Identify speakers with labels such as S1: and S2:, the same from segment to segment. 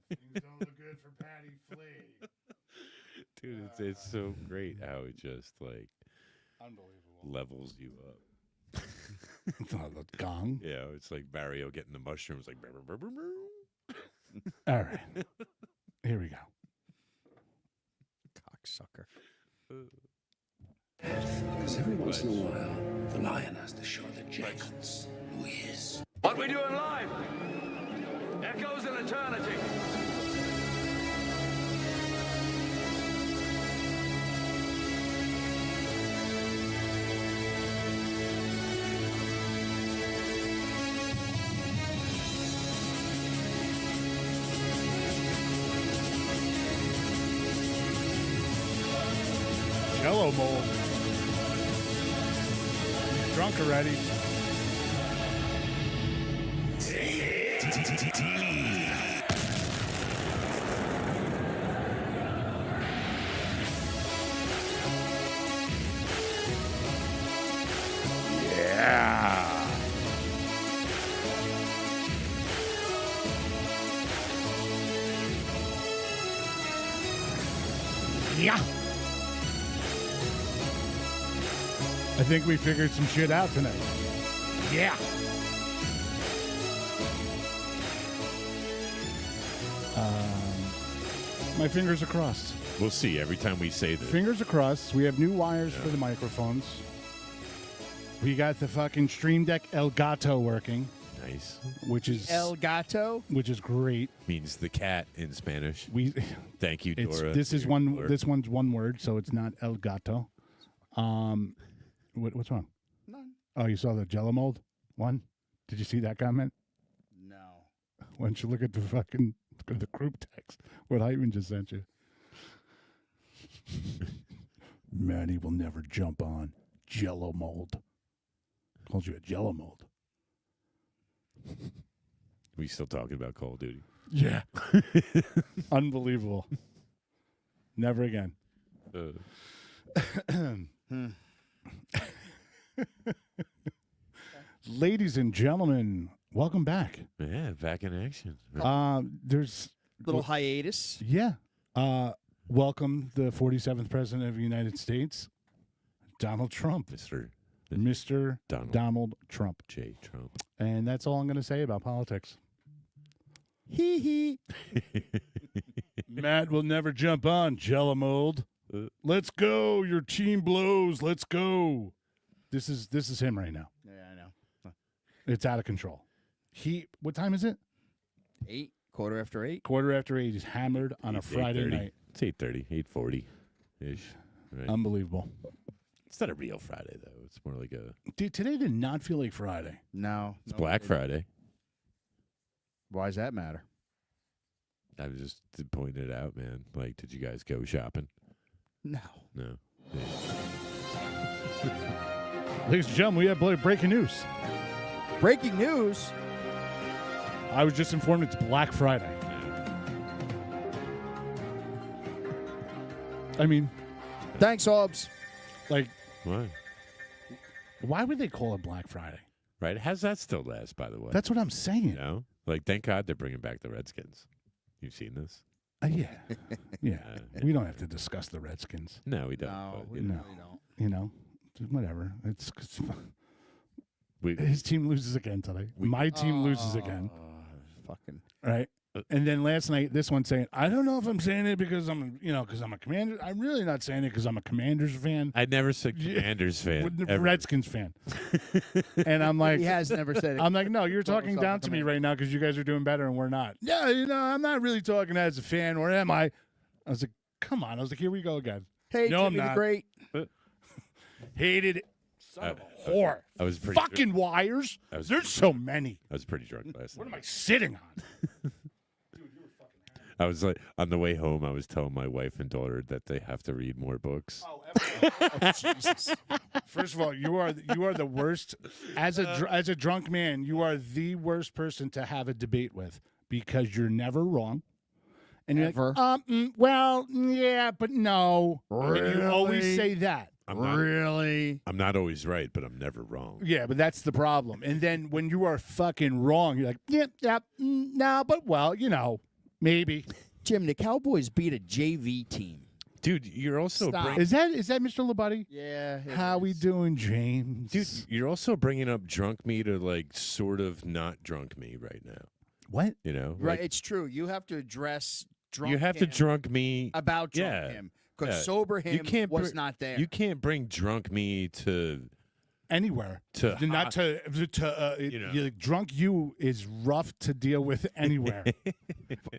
S1: Things don't look good for Patty Flea.
S2: Dude, it's so great how it just like
S1: Unbelievable.
S2: levels you up.
S1: The gong.
S2: Yeah, it's like Barrio getting the mushrooms, like. Brr, brr, brr, brr.
S1: All right. Here we go.
S3: Cocksucker.
S4: Because every once in a while, the lion has to show the jackals who he is.
S5: What we doing live? Echoes in eternity.
S1: Jello mold. Drunk already. Yeah. Yeah. I think we figured some shit out tonight. Yeah. My fingers are crossed.
S2: We'll see every time we say this.
S1: Fingers are crossed. We have new wires for the microphones. We got the fucking Stream Deck Elgato working,
S2: Nice.
S1: which is
S3: El Gato.
S1: which is great.
S2: Means the cat in Spanish.
S1: We
S2: Thank you,
S1: it's
S2: Dora.
S1: this is
S2: Your
S1: one
S2: Dora.
S1: this one's one word, so it's not Elgato. What's wrong?
S3: None.
S1: Oh, you saw the Jello mold one? Did you see that comment?
S3: No.
S1: Why don't you look at the fucking the group text? What Hyman just sent you. Manny will never jump on Jello mold. Calls you a Jello mold.
S2: We still talking about Call of Duty?
S1: Yeah. Unbelievable. Never again. Ladies and gentlemen, welcome back.
S2: Yeah, back in action.
S1: There's
S3: Little hiatus.
S1: yeah. Welcome the 47th president of the United States, Donald Trump. Mr. Donald Trump.
S2: J. Trump.
S1: And that's all I'm going to say about politics. Hee hee. Matt will never jump on Jello mold. Let's go. Your team blows. Let's go. This is him right now.
S3: Yeah, I know.
S1: It's out of control. What time is it?
S3: 8, quarter after 8.
S1: Quarter after 8. He's hammered on a Friday
S2: 8:30.
S1: night.
S2: It's 8:30, 8:40-ish. Right?
S1: Unbelievable.
S2: It's not a real Friday, though. It's more like a...
S1: Dude, today did not feel like Friday.
S3: No.
S2: It's Black Friday.
S3: Why does that matter?
S2: I was just pointing it out, man. Like, did you guys go shopping?
S3: No.
S2: No. Yeah.
S1: Ladies and gentlemen, we have breaking news.
S3: Breaking news.
S1: I was just informed it's Black Friday. I mean,
S3: Thanks, Hobbs.
S1: like,
S2: Why?
S1: why would they call it Black Friday?
S2: Right? How's that still last, by the way?
S1: That's what I'm saying.
S2: You know? Like, thank God they're bringing back the Redskins. You've seen this?
S1: Yeah. Yeah. We don't have to discuss the Redskins.
S2: No, we don't.
S3: No,
S2: but,
S3: we
S2: you know.
S3: really don't.
S1: You know, whatever. It's
S2: We,
S1: his team loses again today. My team loses again.
S3: Fucking.
S1: Right. And then last night, this one saying, I don't know if I'm saying it because because I'm a Commander. I'm really not saying it because I'm a Commanders fan.
S2: I never said Commanders fan. ever.
S1: Redskins fan. And I'm like,
S3: He has never said it.
S1: I'm like, no, you're talking
S3: yourself
S1: down
S3: a
S1: to me
S3: Commander.
S1: right now because you guys are doing better and we're not. Yeah, I'm not really talking as a fan, or am I? I was like, come on. I was like, here we go again.
S3: Hey,
S1: No, I'm
S3: Jimmy the
S1: not.
S3: Great.
S1: Hated it. Son of a whore.
S2: I was pretty
S1: Fucking wires.
S2: I was
S1: There's
S2: pretty-
S1: so many.
S2: I was pretty drunk last
S1: What am
S2: night.
S1: I sitting on?
S2: I was like, on the way home, I was telling my wife and daughter that they have to read more books.
S1: Oh, Jesus. First of all, you are the worst as a drunk man. You are the worst person to have a debate with because you're never wrong, and you're
S3: Ever.
S1: like, well, yeah, but no. And you always
S3: Really?
S1: say that.
S3: Really?
S2: I'm not always right, but I'm never wrong.
S1: Yeah, but that's the problem. And then when you are fucking wrong, you're like, no, but well, maybe.
S3: Jim, the Cowboys beat a JV team.
S2: Dude, you're also
S3: Stop.
S2: bringing...
S1: Is that Mr. Labuddy?
S3: Yeah.
S1: How we doing, James?
S2: Dude, you're also bringing up drunk me to, like, sort of not drunk me right now.
S1: What?
S2: You know?
S3: Right,
S2: Like,
S3: it's true. You have to address drunk
S2: you have to
S3: him
S2: drunk me...
S3: about drunk
S2: Yeah.
S3: him. Because
S2: Yeah.
S3: sober him
S2: You can't
S3: was
S2: br-
S3: not there.
S2: You can't bring drunk me to...
S1: Anywhere.
S2: To
S1: Not to drunk you is rough to deal with anywhere.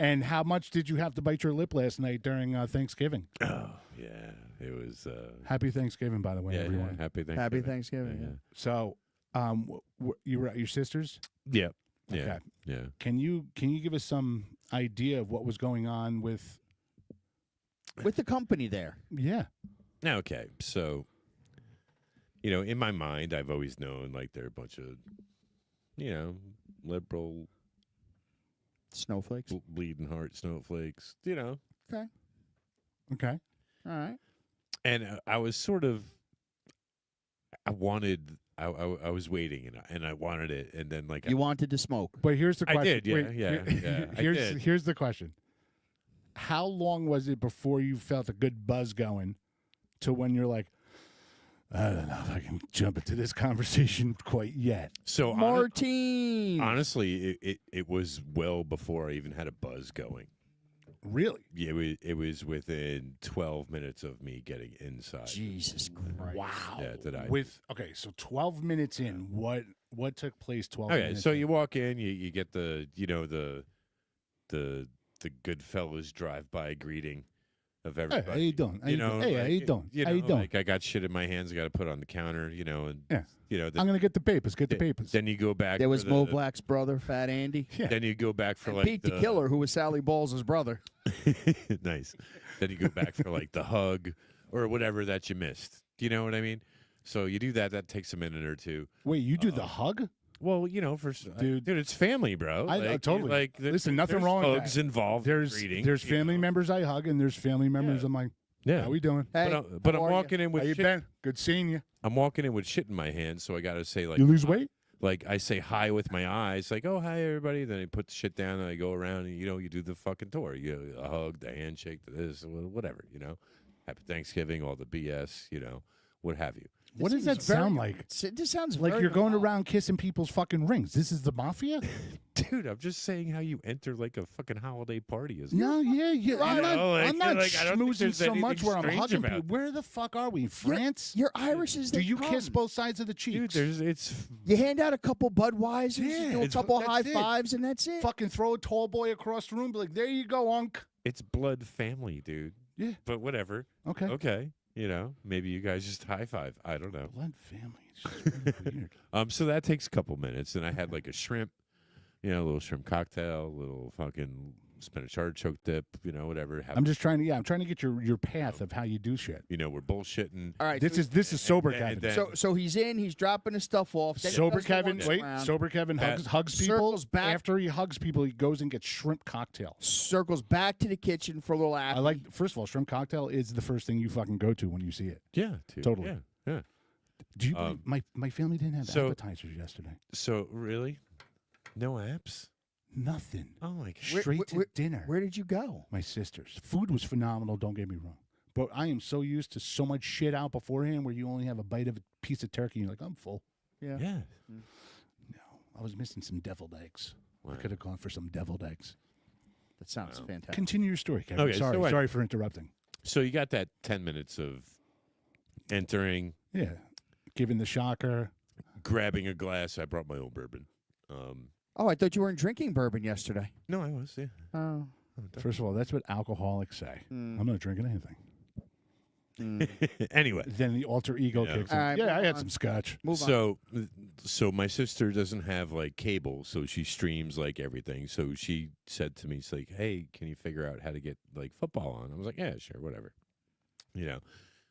S1: And how much did you have to bite your lip last night during Thanksgiving?
S2: Oh, yeah. It was...
S1: Happy Thanksgiving, by the way, everyone.
S2: Happy Thanksgiving.
S3: Happy Thanksgiving.
S2: Yeah.
S1: So, you were at your sister's?
S2: Yeah. Yeah.
S1: Okay.
S2: Yeah.
S1: Can you give us some idea of what was going on with?
S3: With the company there.
S1: Yeah.
S2: Okay. So, in my mind, I've always known, like, they're a bunch of, liberal,
S3: Snowflakes.
S2: bleeding heart snowflakes,
S3: Okay.
S1: Okay.
S3: All right.
S2: And I was sort of, I was waiting, and I wanted it, and then, like,
S3: You wanted to smoke.
S1: But here's the
S2: I
S1: question.
S2: did, yeah, yeah, I did.
S1: Here's the question. How long was it before you felt a good buzz going to when you're like, I don't know if I can jump into this conversation quite yet.
S2: So
S3: Martine.
S2: honestly, it was well before I even had a buzz going.
S1: Really?
S2: Yeah, it was within 12 minutes of me getting inside.
S3: Jesus Christ.
S1: Wow.
S2: Yeah, did I?
S1: So 12 minutes in, what took place 12
S2: Okay,
S1: minutes
S2: so
S1: in?
S2: you walk in, you get the Goodfellas drive-by greeting of
S1: Hey,
S2: everybody.
S1: how you doing? How you doing? Hey, how you doing?
S2: You
S1: How
S2: know,
S1: you doing?
S2: like, I got shit in my hands, I got to put on the counter, and
S1: Yeah.
S2: then,
S1: I'm going to get the papers. Get the papers.
S2: Then you go back.
S3: There was
S2: for
S3: Mo
S2: the,
S3: Black's brother, Fat Andy.
S1: Yeah.
S2: Then you go back for
S3: And
S2: like
S3: Pete the Killer, who was Sally Balls' brother.
S2: Nice. Then you go back for like the hug or whatever that you missed. Do you know what I mean? So you do that. That takes a minute or two.
S1: Wait, you do the hug?
S2: Well, dude, it's family, bro.
S1: I totally. Listen, nothing
S2: there's
S1: wrong with
S2: hugs
S1: that.
S2: involved.
S1: There's
S2: greeting,
S1: family members I hug, and there's family members I'm like,
S2: Yeah.
S1: how we doing?
S3: Hey,
S2: but
S3: how
S2: I'm
S3: are
S2: walking in
S1: How
S2: with
S1: you
S2: shit.
S1: been? Good seeing you.
S2: I'm walking in with shit in my hand, so I got to say like
S1: You lose weight?
S2: Like I say hi with my eyes, like oh hi everybody. Then I put the shit down and I go around and you do the fucking tour. You a hug, the handshake, the this, whatever. Happy Thanksgiving, all the BS, what have you.
S1: What does that sound like?
S3: This sounds
S1: Like
S3: very
S1: you're going
S3: odd.
S1: around kissing people's fucking rings. This is the mafia?
S2: Dude, I'm just saying how you enter like a fucking holiday party is.
S1: No, yeah. I'm not,
S2: know, like-
S1: I'm not
S2: like, I don't think
S1: schmoozing
S2: there's
S1: so much
S2: anything
S1: where I'm
S2: strange
S1: hugging
S2: about
S1: people. Where the fuck are we? France?
S3: You're Irish as
S1: Do
S3: they
S1: you
S3: come.
S1: kiss both sides of the cheeks?
S2: Dude, it's
S3: You hand out a couple Budweisers,
S1: Yeah,
S3: you do a
S2: it's-
S3: couple
S1: that's
S3: high
S1: it.
S3: fives, and that's it.
S1: fucking throw a tall boy across the room. Be like, there you go, Unc.
S2: it's blood family, dude.
S1: Yeah.
S2: But whatever.
S1: Okay.
S2: Okay. Maybe you guys just high five. I don't know.
S1: Blood family. It's just really weird.
S2: So that takes a couple minutes, and I had like a shrimp, a little shrimp cocktail, a little fucking spinach artichoke dip, whatever.
S1: I'm just trying to. I'm trying to get your path of how you do shit.
S2: We're bullshitting.
S3: All right,
S1: This
S3: so,
S1: is sober
S2: and
S1: Kevin.
S2: then-
S3: so he's in, he's dropping his stuff off. then he
S1: Sober
S3: does the
S1: Kevin.
S3: once
S1: Wait,
S3: round,
S1: sober Kevin
S2: Pat
S1: hugs people.
S3: circles back.
S1: After he hugs people, he goes and gets shrimp cocktail.
S3: circles back to the kitchen for a little
S1: I
S3: apple.
S1: like. First of all, shrimp cocktail is the first thing you fucking go to when you see it.
S2: Yeah, dude.
S1: Totally.
S2: Yeah, yeah.
S1: Do you? My family didn't have
S2: so-
S1: appetizers yesterday.
S2: So really, no apps?
S1: Nothing.
S2: Oh my god.
S1: Straight to dinner.
S3: Where did you go?
S1: My sister's food was phenomenal. Don't get me wrong, but I am so used to so much shit out beforehand where you only have a bite of a piece of turkey and you're like, I'm full.
S3: Yeah.
S2: Yeah.
S1: No, I was missing some deviled eggs.
S2: Wow.
S1: I could have gone for some deviled eggs.
S3: That sounds fantastic.
S1: Continue your story, Kevin.
S2: Okay, so
S1: sorry for interrupting.
S2: So you got that 10 minutes of entering,
S1: Yeah, giving the shocker.
S2: grabbing a glass. I brought my own bourbon.
S3: Oh, I thought you weren't drinking bourbon yesterday.
S2: No, I was. Yeah.
S3: Oh.
S1: First of all, that's what alcoholics say. I'm not drinking anything.
S2: Anyway.
S1: Then the alter ego
S2: Yeah.
S1: kicks in.
S3: All right,
S1: Yeah, I
S3: move
S1: had
S3: on.
S1: some scotch.
S3: Move on.
S2: So my sister doesn't have like cable, so she streams like everything. So she said to me, "It's like, hey, can you figure out how to get like football on?" I was like, "Yeah, sure, whatever."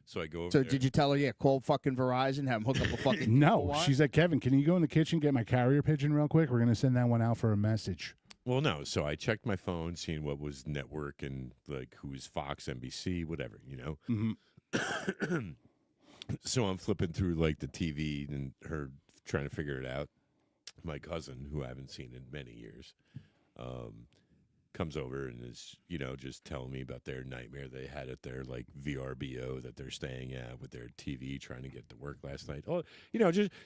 S2: So I go over
S3: So
S2: there.
S3: did you tell her, yeah, call fucking Verizon, have them hook up a fucking
S1: No,
S3: wire?
S1: she's like, Kevin, can you go in the kitchen, get my carrier pigeon real quick? We're going to send that one out for a message.
S2: Well, no. So I checked my phone, seeing what was network and like who's Fox, NBC, whatever. So I'm flipping through like the TV and her trying to figure it out. My cousin, who I haven't seen in many years, comes over and is, just telling me about their nightmare they had at their like VRBO that they're staying at with their TV, trying to get to work last night. Oh,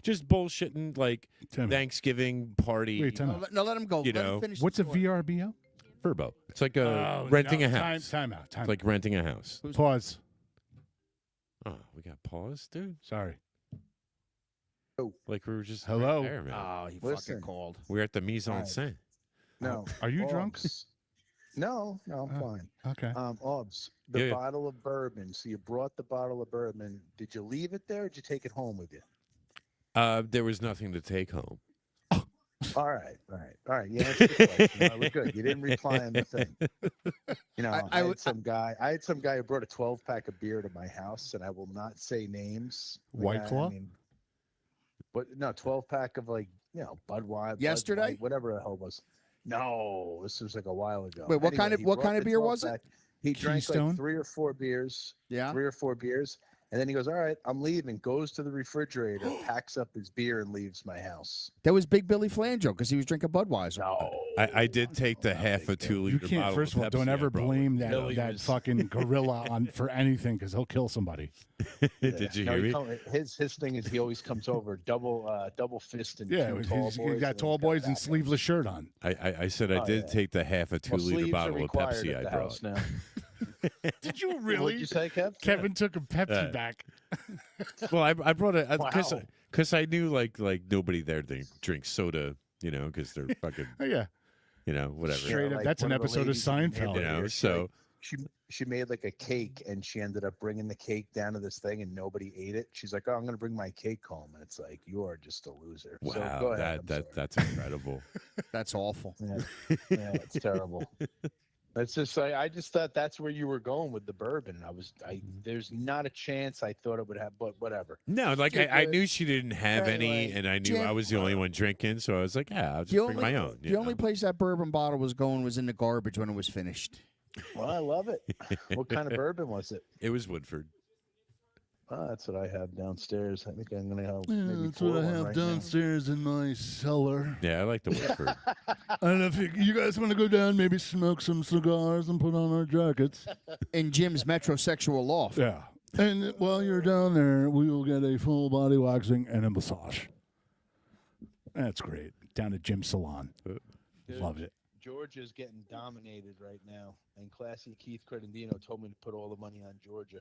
S2: just bullshitting like
S1: Timmy.
S2: Thanksgiving party.
S1: Wait, time
S3: No,
S1: out.
S3: let him go.
S2: You
S3: Let him
S2: know,
S3: finish
S1: What's a
S3: the story.
S1: VRBO?
S2: Verbo. It's like renting a house.
S1: Time out.
S2: It's like renting a house.
S1: Pause.
S2: Oh, we got pause, dude.
S1: Sorry.
S2: Like we were just
S1: Hello?
S2: right there, man.
S3: Oh, he
S6: Listen.
S3: fucking called.
S2: We're at the mise en
S6: Right.
S2: scène.
S6: No.
S1: Are you drunk?
S6: Obs. No, I'm fine.
S1: Okay.
S6: Obs, the
S2: Yeah.
S6: bottle of bourbon. So you brought the bottle of bourbon. Did you leave it there or did you take it home with you?
S2: There was nothing to take home.
S6: All right. You answered the question. All right, we're good. You didn't reply on the thing. I had some guy who brought a 12-pack of beer to my house, and I will not say names.
S1: White Claw?
S6: But no, 12-pack of Budweiser.
S3: Yesterday?
S6: Bud Light, whatever the hell it was. No, this was like a while ago.
S3: Wait, what kind of
S6: he
S3: what
S6: brought
S3: kind of
S6: the
S3: beer was it?
S6: 12-pack. He drank
S1: Keystone?
S6: like 3 or 4 beers.
S3: Yeah.
S6: 3 or 4 beers. And then he goes, all right, I'm leaving, goes to the refrigerator, packs up his beer, and leaves my house.
S3: That was Big Billy Flanjo because he was drinking Budweiser.
S6: No.
S2: I did take the half a 2 liter
S1: You can't.
S2: bottle
S1: First of all, don't
S2: Pepsi I
S1: ever
S2: brought
S1: blame
S2: with
S1: that
S2: me.
S6: Billy
S1: that
S6: was-
S1: fucking gorilla on for anything because he'll kill somebody.
S2: Did you
S6: No,
S2: hear
S6: he
S2: me?
S6: his thing is he always comes over double fist and
S1: Yeah,
S6: two tall
S1: he's
S6: boys.
S1: got
S6: and
S1: tall
S6: then
S1: boys and
S6: back.
S1: sleeveless shirt on.
S2: I said I
S6: Oh,
S2: did
S6: yeah.
S2: take the half a 2
S6: Well,
S2: liter
S6: sleeves are
S2: bottle of
S6: required
S2: Pepsi
S6: at
S2: I
S6: the house
S2: brought.
S6: now.
S1: Did you
S6: What'd
S1: really?
S6: you say, Kev?
S1: Kevin took a Pepsi
S2: Yeah.
S1: back.
S2: Well, I brought it
S6: Wow.
S2: because I knew like nobody there drinks soda, because they're fucking,
S1: Oh yeah,
S2: whatever.
S1: straight up.
S6: like
S1: That's an
S6: one of the
S1: episode of
S6: ladies in the
S1: Seinfeld.
S6: neighborhood.
S2: So
S6: She made like a cake and she ended up bringing the cake down to this thing and nobody ate it. She's like, "Oh, I'm gonna bring my cake home," and it's like, you are just a loser. So
S2: wow,
S6: go ahead. I'm sorry.
S2: that's incredible.
S3: That's awful.
S6: Yeah, it's terrible. That's just I just thought that's where you were going with the bourbon. There's not a chance I thought it would have, but whatever.
S2: No, like
S6: You're
S2: I
S6: good.
S2: knew she didn't have any,
S6: Anyway,
S2: and I knew
S3: Jim-
S2: I was the only one drinking, so I was like, yeah, I'll just
S3: The
S2: bring
S3: only-
S2: my own.
S3: The only place that bourbon bottle was going was in the garbage when it was finished.
S6: Well, I love it. What kind of bourbon was it?
S2: It was Woodford.
S6: Oh, that's what I have downstairs. I think I'm gonna have
S1: Yeah,
S6: maybe
S1: that's what
S6: pour
S1: I
S6: one
S1: have
S6: right now.
S1: downstairs in my cellar.
S2: Yeah, I like the Woodford.
S1: I don't know if you guys want to go down, maybe smoke some cigars and put on our jackets.
S3: In Jim's metrosexual loft.
S1: Yeah. And while you're down there, we will get a full body waxing and a massage. That's great. Down at Jim's salon.
S6: Dude,
S1: Love it.
S6: Georgia's getting dominated right now, and classy Keith Credendino told me to put all the money on Georgia.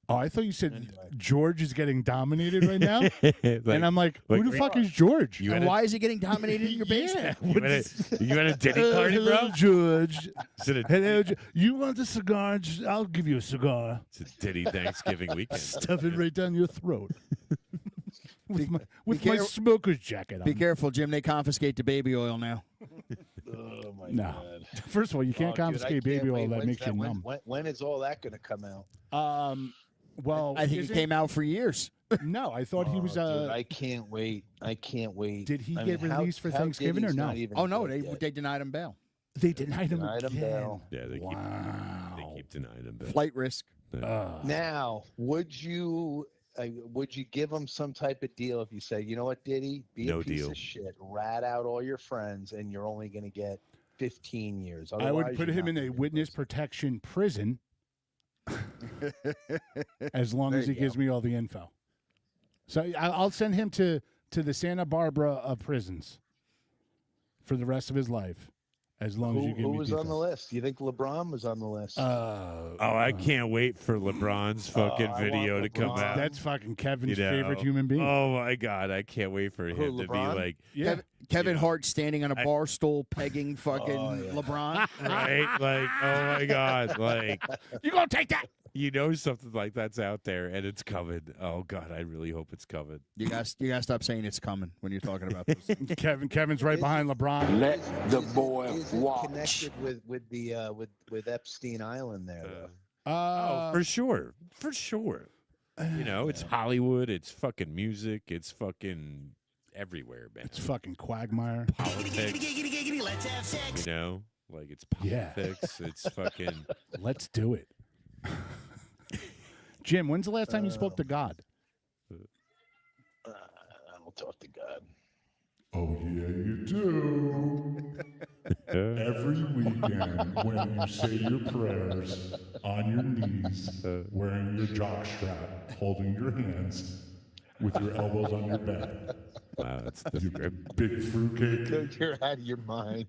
S1: Oh, I thought you said
S6: Anyway.
S1: George is getting dominated right now. And I'm like, who
S2: like-
S1: the fuck is George?
S2: You
S3: And
S2: had a-
S3: why is he getting dominated in your basement?
S2: you had a Diddy party,
S1: hello,
S2: bro?
S1: George.
S2: Is it a,
S1: Hello, you want a cigar? I'll give you a cigar.
S2: it's a Diddy Thanksgiving weekend?
S1: Stuff it right down your throat. with my,
S3: be
S1: my
S3: care-
S1: smoker's jacket on.
S3: Be careful, Jim. They confiscate the baby oil now.
S6: Oh my
S1: No.
S6: god!
S1: First of all, you can't
S6: Oh, dude, I
S1: confiscate
S6: can't
S1: baby oil.
S6: wait.
S1: That
S6: When's
S1: makes you numb.
S6: When is all that going to come out?
S1: Well,
S3: I think
S1: is
S3: it came out for years.
S1: No, I thought he was.
S6: Dude, I can't wait. I can't wait.
S1: Did he
S6: I
S1: get
S6: mean, how-
S1: released for
S6: how
S1: Thanksgiving or
S6: Diddy's
S1: no?
S6: not even
S3: Oh no,
S6: dead
S3: they
S6: yet.
S3: they denied him bail.
S1: They denied him
S6: Denied him
S1: again.
S6: bail.
S2: Yeah, they
S1: Wow.
S2: keep denying him. But
S3: Flight risk.
S6: Now, would you give him some type of deal if you say, you know what, Diddy, be
S2: No
S6: a piece
S2: deal.
S6: of shit, rat out all your friends, and you're only going to get 15 years.
S1: I would
S6: Otherwise,
S1: put
S6: you're
S1: him
S6: not
S1: in a
S6: gonna get
S1: witness
S6: busted.
S1: protection prison as long
S6: There
S1: as he
S6: you
S1: gives
S6: go.
S1: me all the info. So I'll send him to the Santa Barbara of prisons for the rest of his life, as long as you give
S6: Who
S1: me
S6: was
S1: details.
S6: on the list? You think LeBron was on the list?
S2: Oh, I can't wait for LeBron's fucking
S6: I
S2: video to
S6: want
S2: come
S6: LeBron.
S2: out.
S1: That's fucking Kevin's
S2: you know?
S1: favorite human being.
S2: Oh my god, I can't wait for him to be
S6: LeBron?
S2: like,
S1: yeah.
S3: Kevin Hart standing on a
S2: I-
S3: bar stool pegging fucking
S6: Oh, yeah.
S3: LeBron.
S2: right? Like, oh my god, like
S1: You gonna take that?
S2: something like that's out there and it's coming. Oh god, I really hope it's coming.
S3: You guys stop saying it's coming when you're talking about this.
S1: Kevin's right behind LeBron.
S4: Let the
S6: Is it-
S4: boy
S6: is it
S4: watch.
S6: connected with Epstein Island there, though?
S2: Oh, for sure. For sure. You know, it's Hollywood, it's fucking music, it's fucking everywhere, man.
S1: It's fucking Quagmire.
S2: Politics. You know? Like it's
S1: Yeah.
S2: politics, it's fucking
S1: Let's do it. Jim, when's the last time you spoke to God?
S6: I don't talk to God.
S1: Oh, yeah, you do. Every weekend when you say your prayers on your knees, wearing your jock strap, holding your hands with your elbows on your bed.
S2: Wow, that's
S1: You
S2: descriptive.
S1: big fruitcake.
S6: Dude, you're out of your mind.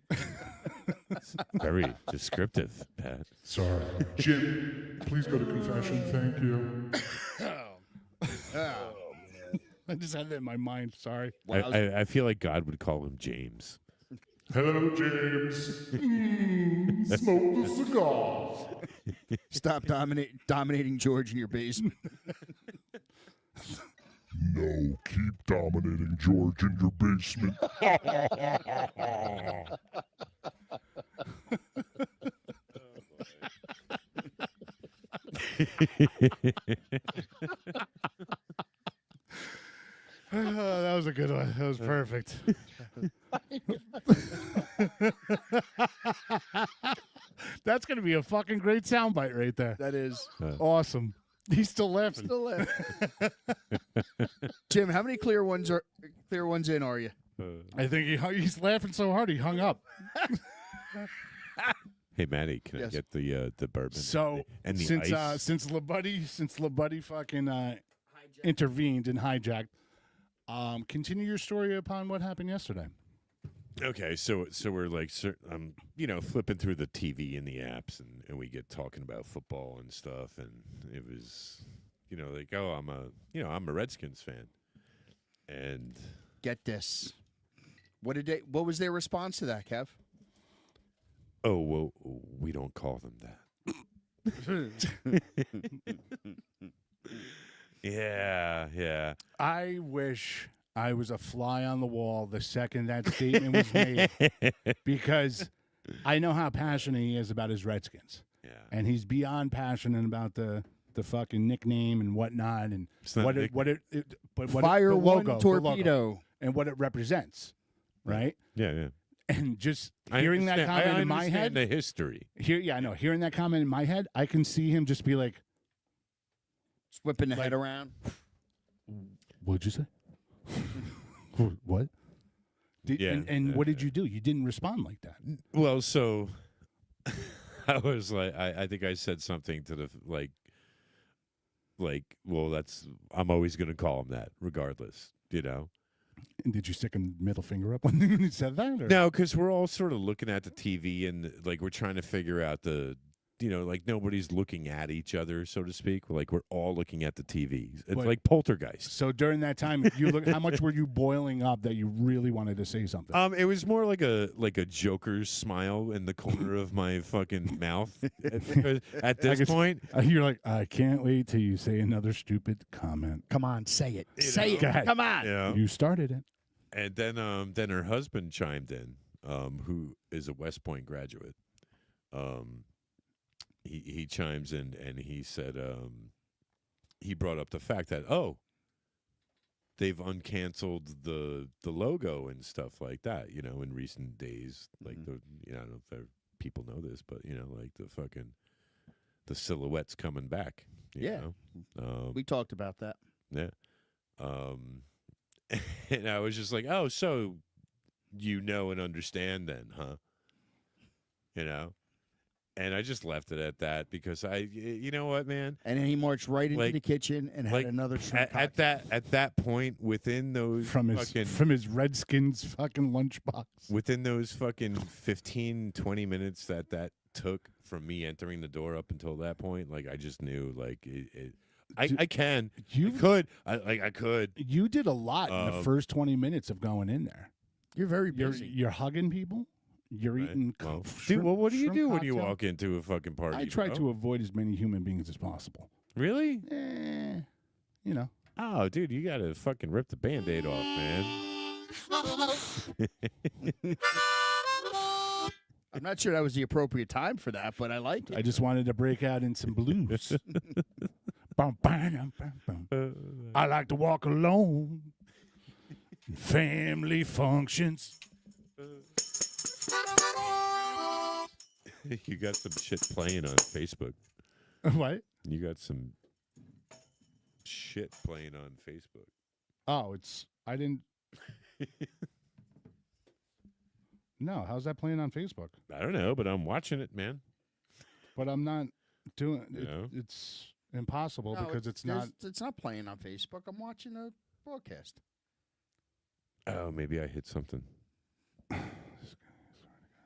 S2: Very descriptive, Pat.
S1: Sorry. Jim, please go to confession. Thank you. I just had that in my mind. Sorry.
S2: I feel like God would call him James.
S1: Hello, James. Smoke the cigar.
S3: Stop dominating George in your basement.
S1: No, keep dominating George in your basement. Oh, that was a good one. That was perfect. That's going to be a fucking great soundbite right there.
S3: That is
S1: Awesome. He's still laughing.
S3: still laughing. Jim, how many clear ones in are you?
S1: I think he's laughing so hard he hung up.
S2: Hey, Matty, can I
S3: Yes.
S2: get the bourbon?
S1: So
S2: and the
S1: since
S2: ice?
S1: since LeBuddy fucking intervened and hijacked, continue your story upon what happened yesterday.
S2: Okay, so we're like, flipping through the TV and the apps, and we get talking about football and stuff, and it was, like, oh, I'm a Redskins fan, and
S3: Get this. What was their response to that, Kev?
S2: oh, well, we don't call them that. Yeah.
S1: I wish I was a fly on the wall the second that statement was made, because I know how passionate he is about his Redskins,
S2: Yeah.
S1: and he's beyond passionate about the fucking nickname and whatnot, and
S2: It's not
S1: what
S2: a
S1: it, what it, it but what
S3: Fire
S1: the
S3: one
S1: logo,
S3: torpedo.
S1: and what it represents, right?
S2: Yeah.
S1: And just
S2: I
S1: hearing that
S2: understand-
S1: comment
S2: I
S1: in my
S2: understand
S1: head,
S2: the history.
S1: hearing that comment in my head, I can see him just be like,
S3: Just whipping the head around.
S1: "What'd you say? What?"
S2: Yeah,
S1: And what did you do? You didn't respond like that.
S2: Well, so I was like, I think I said something to the like, well, I'm always going to call him that, regardless,
S1: And did you stick a middle finger up when you said that? Or?
S2: No, because we're all sort of looking at the TV and like we're trying to figure out like nobody's looking at each other, so to speak. Like we're all looking at the TV. It's
S1: Wait.
S2: like Poltergeist.
S1: So during that time, you look. How much were you boiling up that you really wanted to say something?
S2: It was more like a Joker's smile in the corner of my fucking mouth. At this point,
S1: You're like, I can't wait till you say another stupid comment.
S3: Come on, say it.
S2: You
S3: Say
S2: know.
S3: it.
S1: Go ahead.
S3: Come on.
S1: You started it.
S2: And then her husband chimed in, who is a West Point graduate. He chimes in and he said he brought up the fact that they've uncanceled the logo and stuff like that, in recent days. Like I don't know if people know this, but like the silhouette's coming back. You know?
S3: We talked about that.
S2: Yeah. And I was just like, oh, so and understand then, huh? And I just left it at that because you know what, man?
S3: And then he marched right into
S2: Like-
S3: the kitchen and had
S2: like,
S3: another shrimp
S2: At that point, within those
S1: From his Redskins fucking lunchbox.
S2: within those fucking 15, 20 minutes that took from me entering the door up until that point, like I just knew, like I could. I could.
S1: You did a lot in the first 20 minutes of going in there.
S3: You're very busy.
S1: You're hugging people. You're
S2: Right.
S1: eating.
S2: Well,
S1: shrimp,
S2: dude, what do you
S1: shrimp
S2: do when you
S1: cocktail.
S2: walk into a fucking party?
S1: I try
S2: bro?
S1: to avoid as many human beings as possible.
S2: Really?
S1: You know.
S2: Oh, dude, you gotta fucking rip the Band-Aid off, man.
S3: I'm not sure that was the appropriate time for that, but I like it.
S1: I just wanted to break out in some blues. Bum, bam, bam, bam. I like to walk alone. Family functions.
S2: You got some shit playing on Facebook.
S1: What?
S2: You got some shit playing on Facebook.
S7: Oh, I didn't. No, how's that playing on Facebook?
S2: I don't know, but I'm watching it, man.
S7: But I'm not doing it.
S2: No.
S7: It's impossible
S3: No,
S7: because it's not.
S3: It's not playing on Facebook. I'm watching a broadcast.
S2: Oh, maybe I hit something. I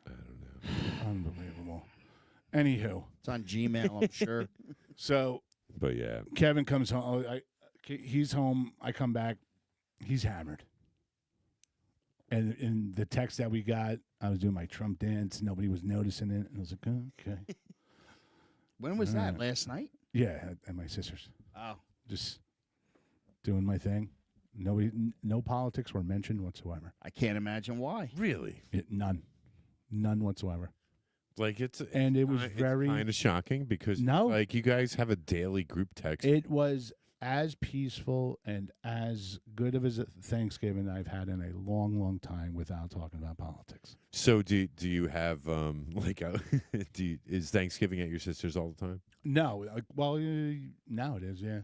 S2: don't know.
S7: Unbelievable. Anywho,
S3: It's on Gmail, I'm sure.
S7: so
S2: But yeah.
S7: Kevin comes home. He's home. I come back. He's hammered. And in the text that we got, I was doing my Trump dance. Nobody was noticing it. And I was like, oh, okay.
S3: When was that? Last night?
S7: Yeah, at my sister's.
S3: Oh.
S7: Just doing my thing. No politics were mentioned whatsoever.
S3: I can't imagine why.
S2: Really?
S7: None whatsoever.
S2: Like it
S7: was very
S2: kind of shocking because like you guys have a daily group text.
S7: It was as peaceful and as good of a Thanksgiving I've had in a long, long time without talking about politics.
S2: So do you have is Thanksgiving at your sister's all the time?
S7: No, now it is. Yeah.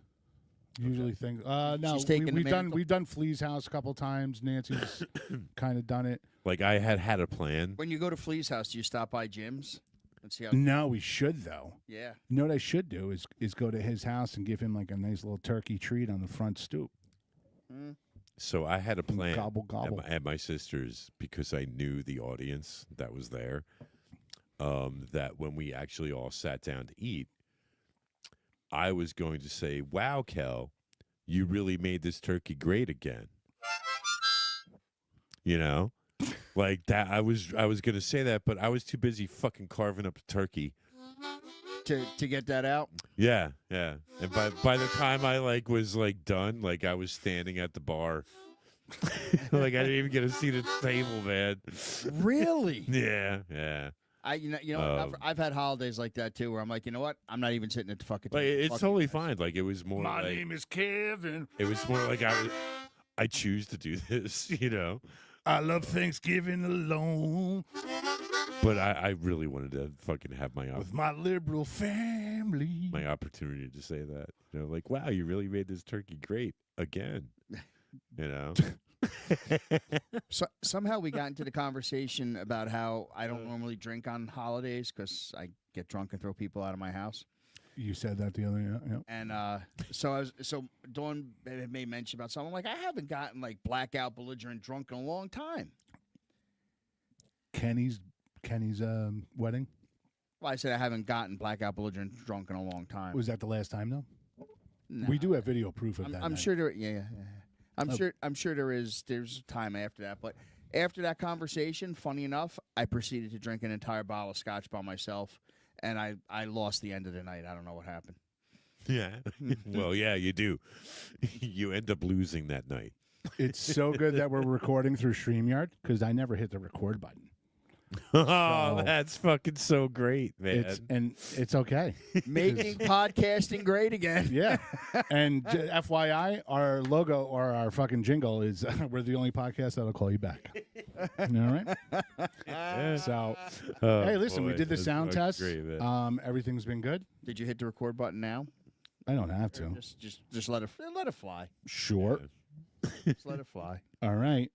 S7: Usually things. No,
S3: She's taking the mantle.
S7: we've done Flea's house a couple times. Nancy's kind of done it.
S2: Like I had a plan.
S3: When you go to Flea's house, do you stop by Jim's and see how?
S7: No, we should though.
S3: Yeah.
S7: You know what I should do is go to his house and give him like a nice little turkey treat on the front stoop.
S2: So I had a plan
S7: Gobble, gobble.
S2: At my sister's because I knew the audience that was there. That when we actually all sat down to eat, I was going to say, "Wow, Kel, you really made this turkey great again." You know, like that. I was going to say that, but I was too busy fucking carving up a turkey
S3: To get that out.
S2: Yeah. And by the time I was done, I was standing at the bar, I didn't even get a seat at the table, man.
S3: Really?
S2: Yeah.
S3: I've had holidays like that too, where I'm like, you know what? I'm not even sitting at the fucking table.
S2: It's totally fine. It was more.
S7: My name is Kevin.
S2: It was more like I choose to do this, you know.
S7: I love Thanksgiving alone
S2: But I really wanted to fucking have
S7: with my liberal family.
S2: my opportunity to say that. You know, wow, you really made this turkey great again. You know.
S3: So somehow we got into the conversation about how I don't normally drink on holidays because I get drunk and throw people out of my house.
S7: You said that the other day. Yeah.
S3: And so Dawn made mention about something. I'm like, I haven't gotten blackout, belligerent, drunk in a long time.
S7: Kenny's wedding.
S3: Well, I said I haven't gotten blackout, belligerent, drunk in a long time.
S7: Was that the last time though?
S3: No.
S7: We do have video proof of that.
S3: I'm
S7: night.
S3: sure there. Yeah. I'm sure there's time after that. But after that conversation, funny enough, I proceeded to drink an entire bottle of scotch by myself, and I lost the end of the night. I don't know what happened.
S2: Yeah. Well, yeah, you do. You end up losing that night.
S7: It's so good that we're recording through StreamYard because I never hit the record button.
S2: Oh, that's fucking so great, man.
S7: It's okay.
S3: Making podcasting great again.
S7: Yeah. And FYI, our logo or our fucking jingle is we're the only podcast that'll call you back. All right?
S2: Yeah.
S7: So,
S2: Oh,
S7: hey, listen, we
S2: boy,
S7: did the
S2: that's
S7: sound
S2: fucking
S7: test.
S2: great, man.
S7: Everything's been good.
S3: Did you hit the record button now?
S7: I don't have to.
S3: Just let it fly.
S7: Sure.
S3: Just let it fly.
S7: All right.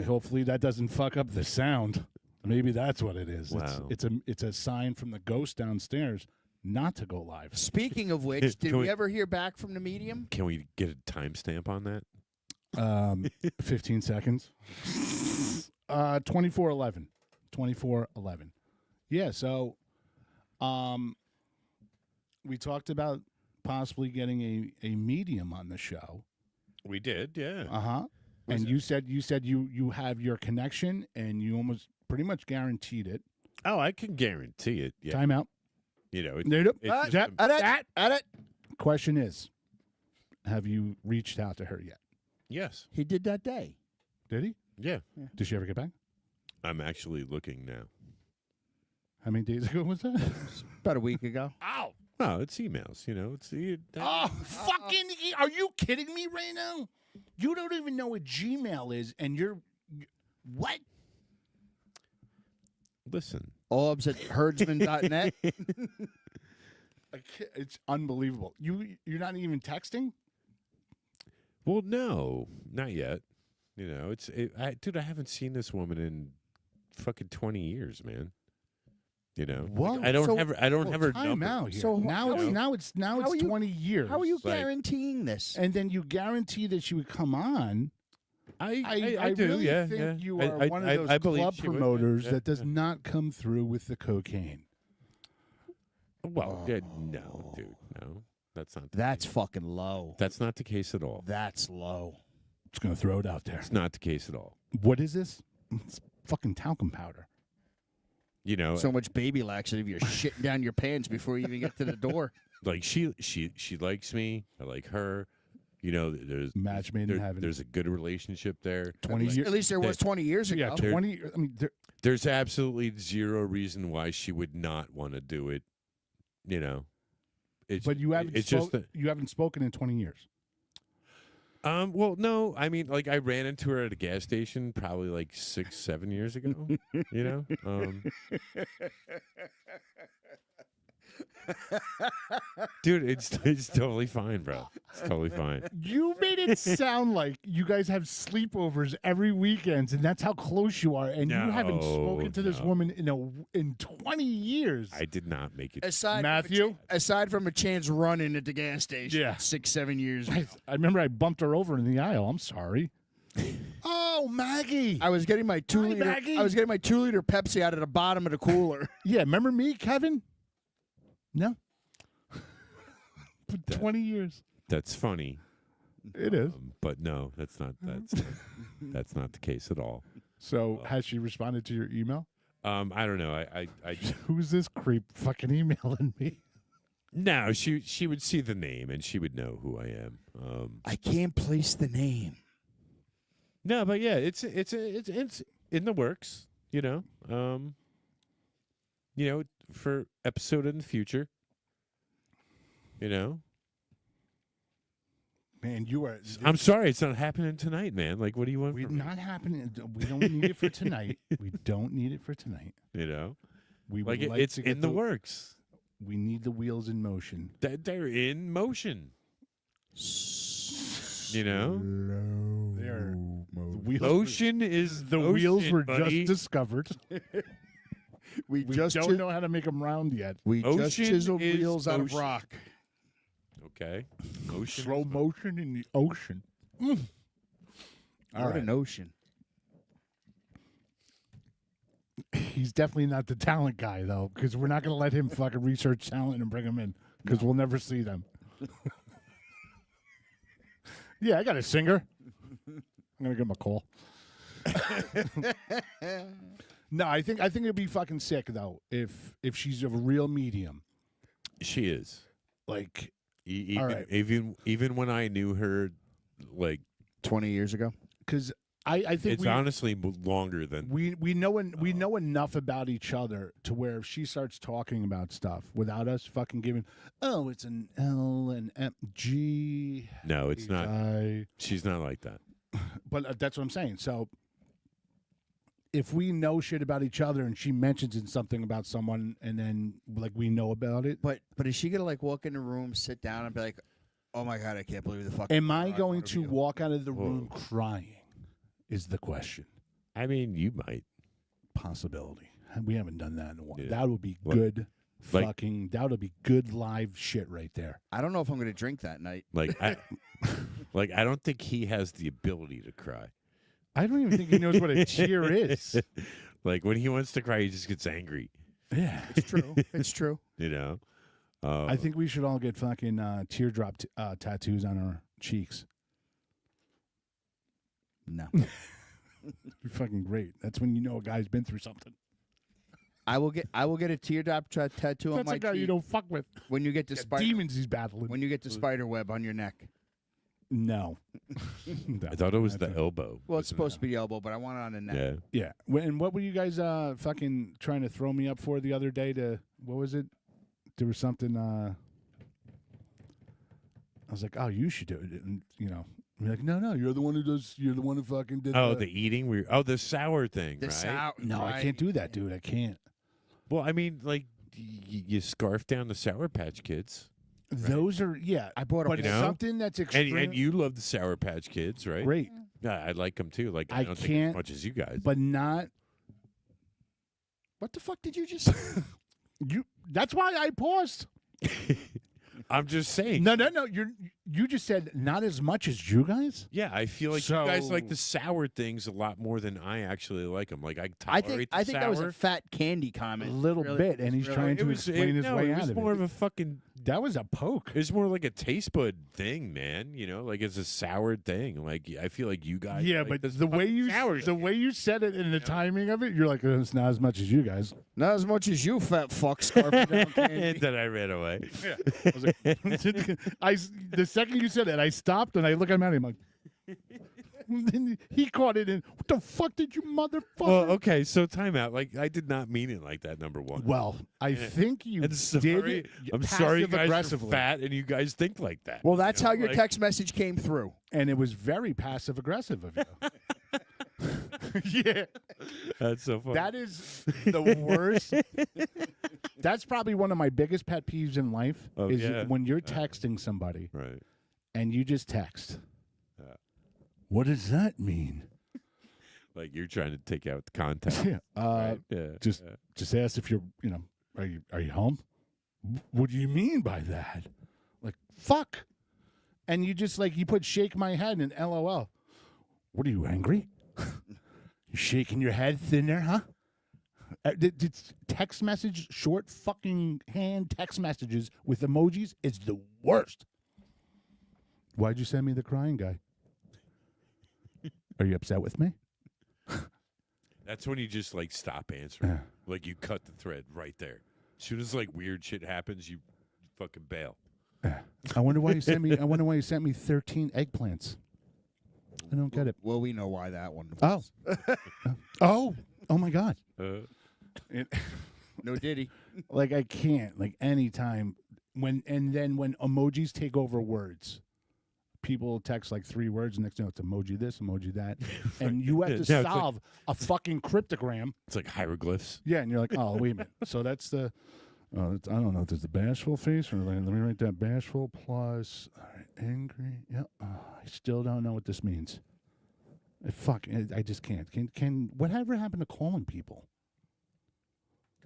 S7: Hopefully that doesn't fuck up the sound. Maybe that's what it is.
S2: Wow.
S7: It's a sign from the ghost downstairs not to go live.
S3: Speaking of which, did
S2: Can
S3: we
S2: we-
S3: ever hear back from the medium?
S2: Can we get a timestamp on that?
S7: 15 seconds. 2411. 2411. Yeah, so we talked about possibly getting a medium on the show.
S2: We did, yeah.
S7: Uh-huh. And you said you have your connection and you almost pretty much guaranteed it.
S2: Oh, I can guarantee it. Yeah.
S7: Time out.
S2: You know,
S7: Nope.
S2: it's
S7: That-
S2: just
S3: At it.
S7: Question is, have you reached out to her yet?
S2: yes.
S3: He did that day.
S7: Did he?
S2: Yeah.
S7: Did she ever get back?
S2: I'm actually looking now.
S7: How many days ago was that?
S3: About a week ago.
S7: Ow!
S2: Oh, it's emails. You know, it's
S7: Oh, fucking! Are you kidding me right now? You don't even know what Gmail is, and you're what?
S2: listen.
S3: Orbs at herdsman.net.
S7: It's unbelievable. You're not even texting.
S2: Well, no, not yet. You know, dude, I haven't seen this woman in fucking 20 years, man. You know,
S7: Whoa.
S2: I don't
S3: So-
S2: have her
S7: Time
S2: number.
S7: out here.
S3: So
S7: now
S3: how
S7: it's
S3: are you-
S7: now it's
S3: how are you-
S7: 20 years.
S3: How are you
S2: Like-
S3: guaranteeing this?
S7: And then you guarantee that she would come on.
S2: I do,
S7: really
S2: yeah,
S7: think
S2: yeah.
S7: you
S2: I-
S7: are
S2: I-
S7: one of
S2: I-
S7: those
S2: I believe
S7: club
S2: she would, yeah,
S7: promoters
S2: yeah,
S7: that does
S2: yeah.
S7: not come through with the cocaine.
S2: Well, no, dude, no, that's not.
S3: That's fucking low.
S2: That's not the case at all.
S3: That's low.
S7: Just gonna throw it out there.
S2: It's not the case at all.
S7: What is this? It's fucking talcum powder.
S2: You know,
S3: So much baby laxative, you're shitting down your pants before you even get to the door.
S2: like she likes me. I like her. You know,
S7: Match made in heaven.
S2: there's a good relationship there.
S7: 20 years.
S3: At least there was 20 years ago.
S7: Yeah, 20. I mean,
S2: There's absolutely zero reason why she would not want to do it. You know,
S7: but you haven't.
S2: It's just that.
S7: You haven't spoken in 20 years.
S2: Well, no. I mean, like I ran into her at a gas station probably like 6-7 years ago. You know. Dude, it's totally fine, bro. It's totally fine.
S7: You made it sound like you guys have sleepovers every weekend, and that's how close you are. And you haven't spoken to this
S2: No.
S7: woman in 20 years.
S2: I did not make it.
S7: Matthew?
S3: Aside from a chance running at the gas station,
S7: Yeah.
S3: 6-7 years ago.
S7: I remember I bumped her over in the aisle. I'm sorry. Oh, Maggie.
S3: I was getting my 2
S7: Hi,
S3: liter.
S7: Maggie.
S3: I was getting my 2 liter Pepsi out of the bottom of the cooler.
S7: Yeah, remember me, Kevin? No. For 20 years.
S2: That's funny.
S7: It is.
S2: But no, that's not that's not the case at all.
S7: So, has she responded to your email?
S2: I don't know. I
S7: Who's this creep fucking emailing me?
S2: no. She would see the name and she would know who I am.
S3: I can't place the name.
S2: No, but yeah, it's in the works. You know. For episode in the future. You know.
S7: Man, you are.
S2: I'm sorry, it's not happening tonight, man. Like, what do you want?
S7: We're
S2: from me?
S7: not happening. We don't need it for tonight. We don't need it for tonight.
S2: You know,
S7: We
S2: like
S7: would
S2: it's
S7: to get
S2: in the works.
S7: We need the wheels in motion.
S2: They're in motion. You know,
S7: There. The wheels
S2: motion is
S7: the
S2: motion,
S7: wheels were
S2: buddy.
S7: just discovered.
S3: We
S7: We
S3: just
S7: don't know how to make them round yet.
S3: we just
S2: Motion
S3: chiseled
S2: is
S3: wheels out of
S2: motion.
S3: rock.
S2: Okay, motion.
S7: Slow motion in the ocean. All
S3: What
S7: right.
S3: an ocean.
S7: He's definitely not the talent guy, though, because we're not going to let him fucking research talent and bring him in, because we'll never see them. Yeah, I got a singer. I'm going to give him a call. No, I think it'd be fucking sick, though, if she's a real medium.
S2: She is.
S7: Like,
S2: Even,
S7: All right.
S2: even when I knew her, like
S3: 20 years ago.
S7: because I think
S2: it's honestly longer than
S7: we know we know enough about each other to where if she starts talking about stuff without us fucking giving, oh, it's an L and M G.
S2: No, it's not.
S7: I,
S2: She's not like that.
S7: but that's what I'm saying. So if we know shit about each other and she mentions something about someone and then like we know about it,
S3: But is she gonna like walk in the room, sit down, and be like, "Oh my god, I can't believe the fuck."
S7: am I
S3: God,
S7: going
S3: what
S7: to
S3: are we
S7: walk out of the
S2: Whoa.
S7: room crying? Is the question.
S2: I mean, you might.
S7: Possibility. We haven't done that in a while.
S2: Yeah.
S7: That would be
S2: Like-
S7: good.
S2: like-
S7: Fucking, that would be good live shit right there.
S3: I don't know if I'm gonna drink that night.
S2: Like I, I don't think he has the ability to cry.
S7: I don't even think he knows what a tear is.
S2: Like when he wants to cry, he just gets angry.
S7: Yeah.
S3: It's true. It's true.
S2: You know.
S7: I think we should all get fucking teardrop tattoos on our cheeks.
S3: No,
S7: Be fucking great. That's when you know a guy's been through something.
S3: I will get a teardrop tattoo on
S7: That's
S3: my
S7: a guy you
S3: cheek
S7: don't fuck with.
S3: when you get to
S7: Yeah,
S3: spider.
S7: demons he's battling.
S3: When you get to spider web on your neck.
S7: No.
S2: I thought it was the elbow.
S3: Well, it's
S2: wasn't
S3: supposed to be the elbow, but I want it on the neck.
S2: it? Yeah.
S7: Yeah. And what were you guys fucking trying to throw me up for the other day to, what was it? There was something, I was like, oh, you should do it. And, you know, you're like, no, you're the one who fucking did
S2: Oh, the eating. The sour thing,
S3: The
S2: right?
S3: sour.
S7: No, I can't do that, dude. I can't.
S2: Well, I mean, like you scarf down the Sour Patch Kids.
S7: Those are
S3: I bought a
S7: but
S2: You know?
S7: something that's extreme.
S2: And you love the Sour Patch Kids, right?
S7: Great,
S2: Yeah, I like them too. Like I
S7: I
S2: don't think
S7: can't-
S2: as much as you guys.
S7: but not
S3: What the fuck did you just say?
S7: you. That's why I paused.
S2: I'm just saying.
S7: No. You just said not as much as you guys.
S2: Yeah, I feel like you guys like
S7: So-
S2: the sour things a lot more than I actually like them. Like I
S3: I
S2: tolerate
S3: think
S2: the
S3: that was
S2: sour.
S3: a fat candy
S7: A
S3: comment.
S7: little
S3: Really-
S7: bit, and he's
S3: really-
S7: trying to explain his way
S2: it
S7: out
S2: was
S7: of
S2: more
S7: it.
S2: of a fucking.
S7: That was a poke.
S2: It's more like a taste bud thing, man. You know, like it's a sour thing. Like I feel like you guys.
S7: Yeah,
S2: like
S7: but
S2: this
S7: the way
S2: fucking
S7: you
S2: sour
S7: the way you said it and the timing of it, you're like, it's not as much as you guys.
S3: Not as much as you, fat fuck, scarfing down candy.
S2: and then I ran away.
S7: I was like, the second you said it, I stopped and I look at him and I'm like, then he caught it in. What the fuck did you motherfucker?
S2: Well, okay, so timeout. Like I did not mean it like that. Number one.
S7: Well, I think you
S2: And
S7: did
S2: sorry,
S7: it
S2: I'm sorry, you guys are
S7: passive-aggressively.
S2: fat and you guys think like that.
S3: Well, that's
S2: You know,
S3: how your
S2: like-
S3: text message came through.
S7: And it was very passive aggressive of you. Yeah,
S2: That's so funny.
S7: that is the worst. That's probably one of my biggest pet peeves in life
S2: Oh,
S7: is
S2: yeah?
S7: when you're texting somebody
S2: right.
S7: and you just text.
S2: Yeah.
S7: What does that mean?
S2: Like you're trying to take out the content.
S7: Yeah.
S2: Right? Yeah.
S7: Just
S2: yeah.
S7: just ask if you're, are you home? What do you mean by that? Like, fuck. And you just you put shake my head and LOL. What are you, angry? You shaking your head thin there, huh? It's text message, short fucking hand text messages with emojis is the worst. Why'd you send me the crying guy? Are you upset with me?
S2: That's when you just stop answering.
S7: Yeah.
S2: Like you cut the thread right there. As soon as weird shit happens, you fucking bail.
S7: I wonder why you sent me. I wonder why you sent me 13 eggplants. I don't get it.
S3: Well, we know why that one.
S7: Oh, oh my God!
S3: No diddy.
S7: I can't. Anytime when emojis take over words, people text 3 words, and next thing it's emoji this, emoji that, and you have to
S2: Yeah, it's like-
S7: solve a fucking cryptogram.
S2: It's like hieroglyphs.
S7: Yeah, and you're like, oh, wait a minute. So that's the. I don't know if there's the bashful face or let me write that bashful plus angry. Yeah, I still don't know what this means. Fuck, I just can't. Can whatever happened to calling people?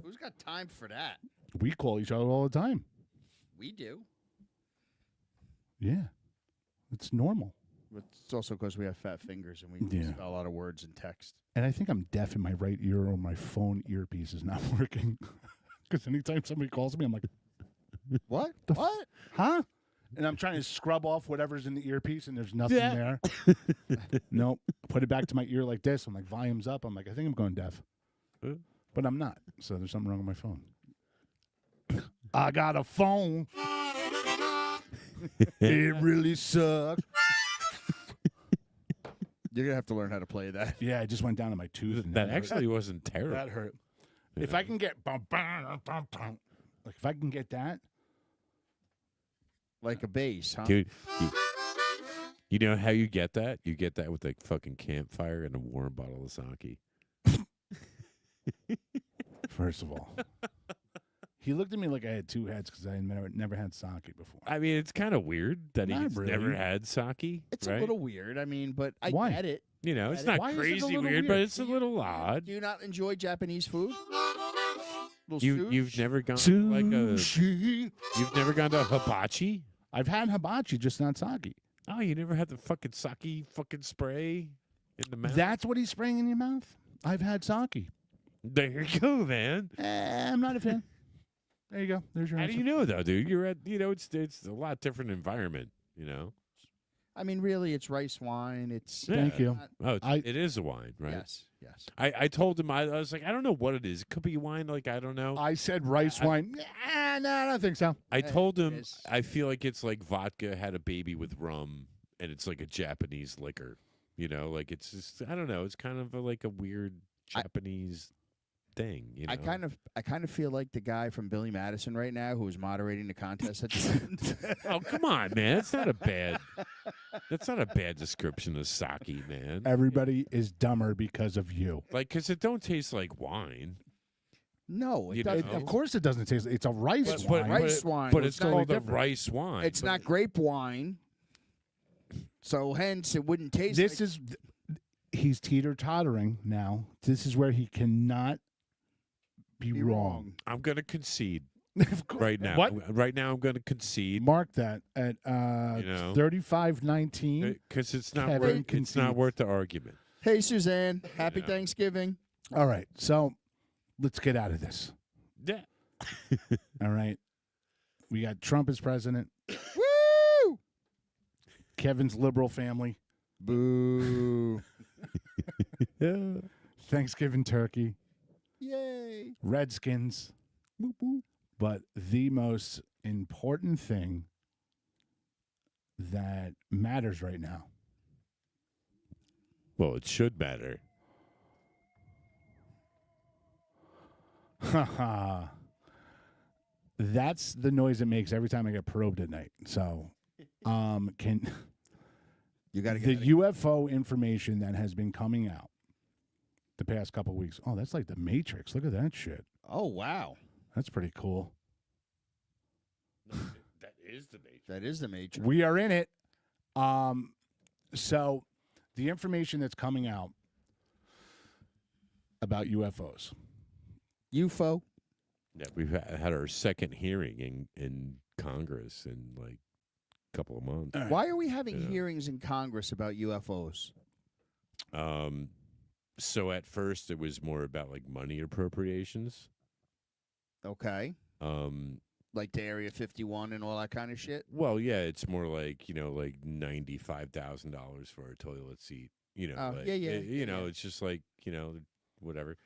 S3: Who's got time for that?
S7: We call each other all the time.
S3: We do.
S7: Yeah, it's normal.
S3: But it's also because we have fat fingers and we
S7: Yeah.
S3: spell a lot of words in text.
S7: And I think I'm deaf in my right ear or my phone earpiece is not working. Because anytime somebody calls me, I'm like,
S3: What?
S7: what? Huh? And I'm trying to scrub off whatever's in the earpiece, and there's nothing there. Nope. Put it back to my ear like this. I'm like, volume's up. I'm like, I think I'm going deaf. But I'm not. So there's something wrong with my phone. I got a phone. It really sucks.
S3: You're going to have to learn how to play that.
S7: Yeah, I just went down to my tooth. And
S2: That actually wasn't terrible.
S7: that hurt. If I can get if I can get that,
S3: Like a bass, huh?
S2: Dude, you know how you get that? You get that with a fucking campfire and a warm bottle of sake.
S7: first of all, he looked at me like I had 2 heads because I had never had sake before.
S2: I mean, it's kind of weird that
S7: Not
S2: he's
S7: really.
S2: never had sake.
S3: It's
S2: right?
S3: a little weird. I mean, but I
S7: Why?
S3: get it.
S2: You know, it's
S3: Why
S2: not
S7: is it a
S2: crazy
S7: little
S2: weird, but
S7: weird?
S2: it's a little odd.
S3: Do you not enjoy Japanese food? Little
S2: You've
S3: sushi?
S2: never gone to
S7: Sushi.
S2: you've never gone to hibachi?
S7: I've had hibachi, just not sake.
S2: Oh, you never had the fucking sake fucking spray in the mouth?
S7: That's what he's spraying in your mouth? I've had sake.
S2: There you go, man.
S7: I'm not a fan. There you go. There's your
S2: How do
S7: answer.
S2: you know though, dude? You're at it's a lot different environment, you know.
S3: I mean, really, it's rice wine. It's
S7: Thank you.
S2: Oh,
S7: I-
S2: it is a wine, right?
S3: Yes, yes.
S2: I told him I was like, I don't know what it is. It could be wine, like I don't know.
S7: I said rice wine. No, I don't think so.
S2: I told him
S3: is.
S2: I feel like it's like vodka had a baby with rum, and it's like a Japanese liquor. You know, like it's just I don't know. It's kind of like a weird Japanese thing. You know,
S3: I kind of feel like the guy from Billy Madison right now who's moderating the contest at the end.
S2: Oh come on, man! That's not a bad description of sake, man.
S7: Everybody is dumber because of you.
S2: Like, cause it don't taste like wine.
S3: No, it
S2: You
S3: doesn't.
S2: know?
S7: Of course, it doesn't taste. It's a rice
S3: It's
S7: wine.
S3: rice wine.
S2: But
S3: It's
S2: it's
S3: not
S2: called
S7: different.
S2: a rice wine.
S3: It's
S2: but
S3: not grape wine. So hence, it wouldn't taste.
S7: This
S3: like,
S7: is. He's teeter-tottering now. This is where he cannot be wrong.
S2: I'm going to concede
S7: Of course.
S2: right now.
S7: What?
S2: Right now, I'm going to concede
S7: Mark that at
S2: know?
S7: 35-19.
S2: because it's not
S7: Kevin
S2: worth. It's
S7: concedes.
S2: not worth the argument.
S3: Hey, Suzanne, happy
S2: Yeah.
S3: Thanksgiving.
S7: All right, so let's get out of this.
S2: Yeah.
S7: All right, we got Trump as president.
S3: Woo!
S7: Kevin's liberal family.
S3: Boo!
S2: Yeah.
S7: Thanksgiving turkey.
S3: Yay!
S7: Redskins.
S3: Boop, boop.
S7: But the most important thing that matters right now.
S2: Well, it should matter.
S7: Haha. That's the noise it makes every time I get probed at night. So, can
S3: You got to
S7: the
S3: get
S7: UFO information that has been coming out the past couple weeks? Oh, that's like the Matrix. Look at that shit.
S3: Oh wow,
S7: That's pretty cool.
S2: That is the major.
S3: that is the major.
S7: We are in it. So the information that's coming out about UFOs.
S3: UFO.
S2: Yeah, we've had our second hearing in Congress in like a couple of months.
S3: Why are we having
S2: Yeah.
S3: hearings in Congress about UFOs?
S2: So at first it was more about like money appropriations.
S3: Okay,
S2: Um,
S3: like to Area 51 and all that kind of shit.
S2: well, yeah, it's more like like $95,000 for a toilet seat.
S3: Oh,
S2: like,
S3: yeah, yeah,
S2: you
S3: yeah,
S2: know,
S3: yeah.
S2: it's just like whatever.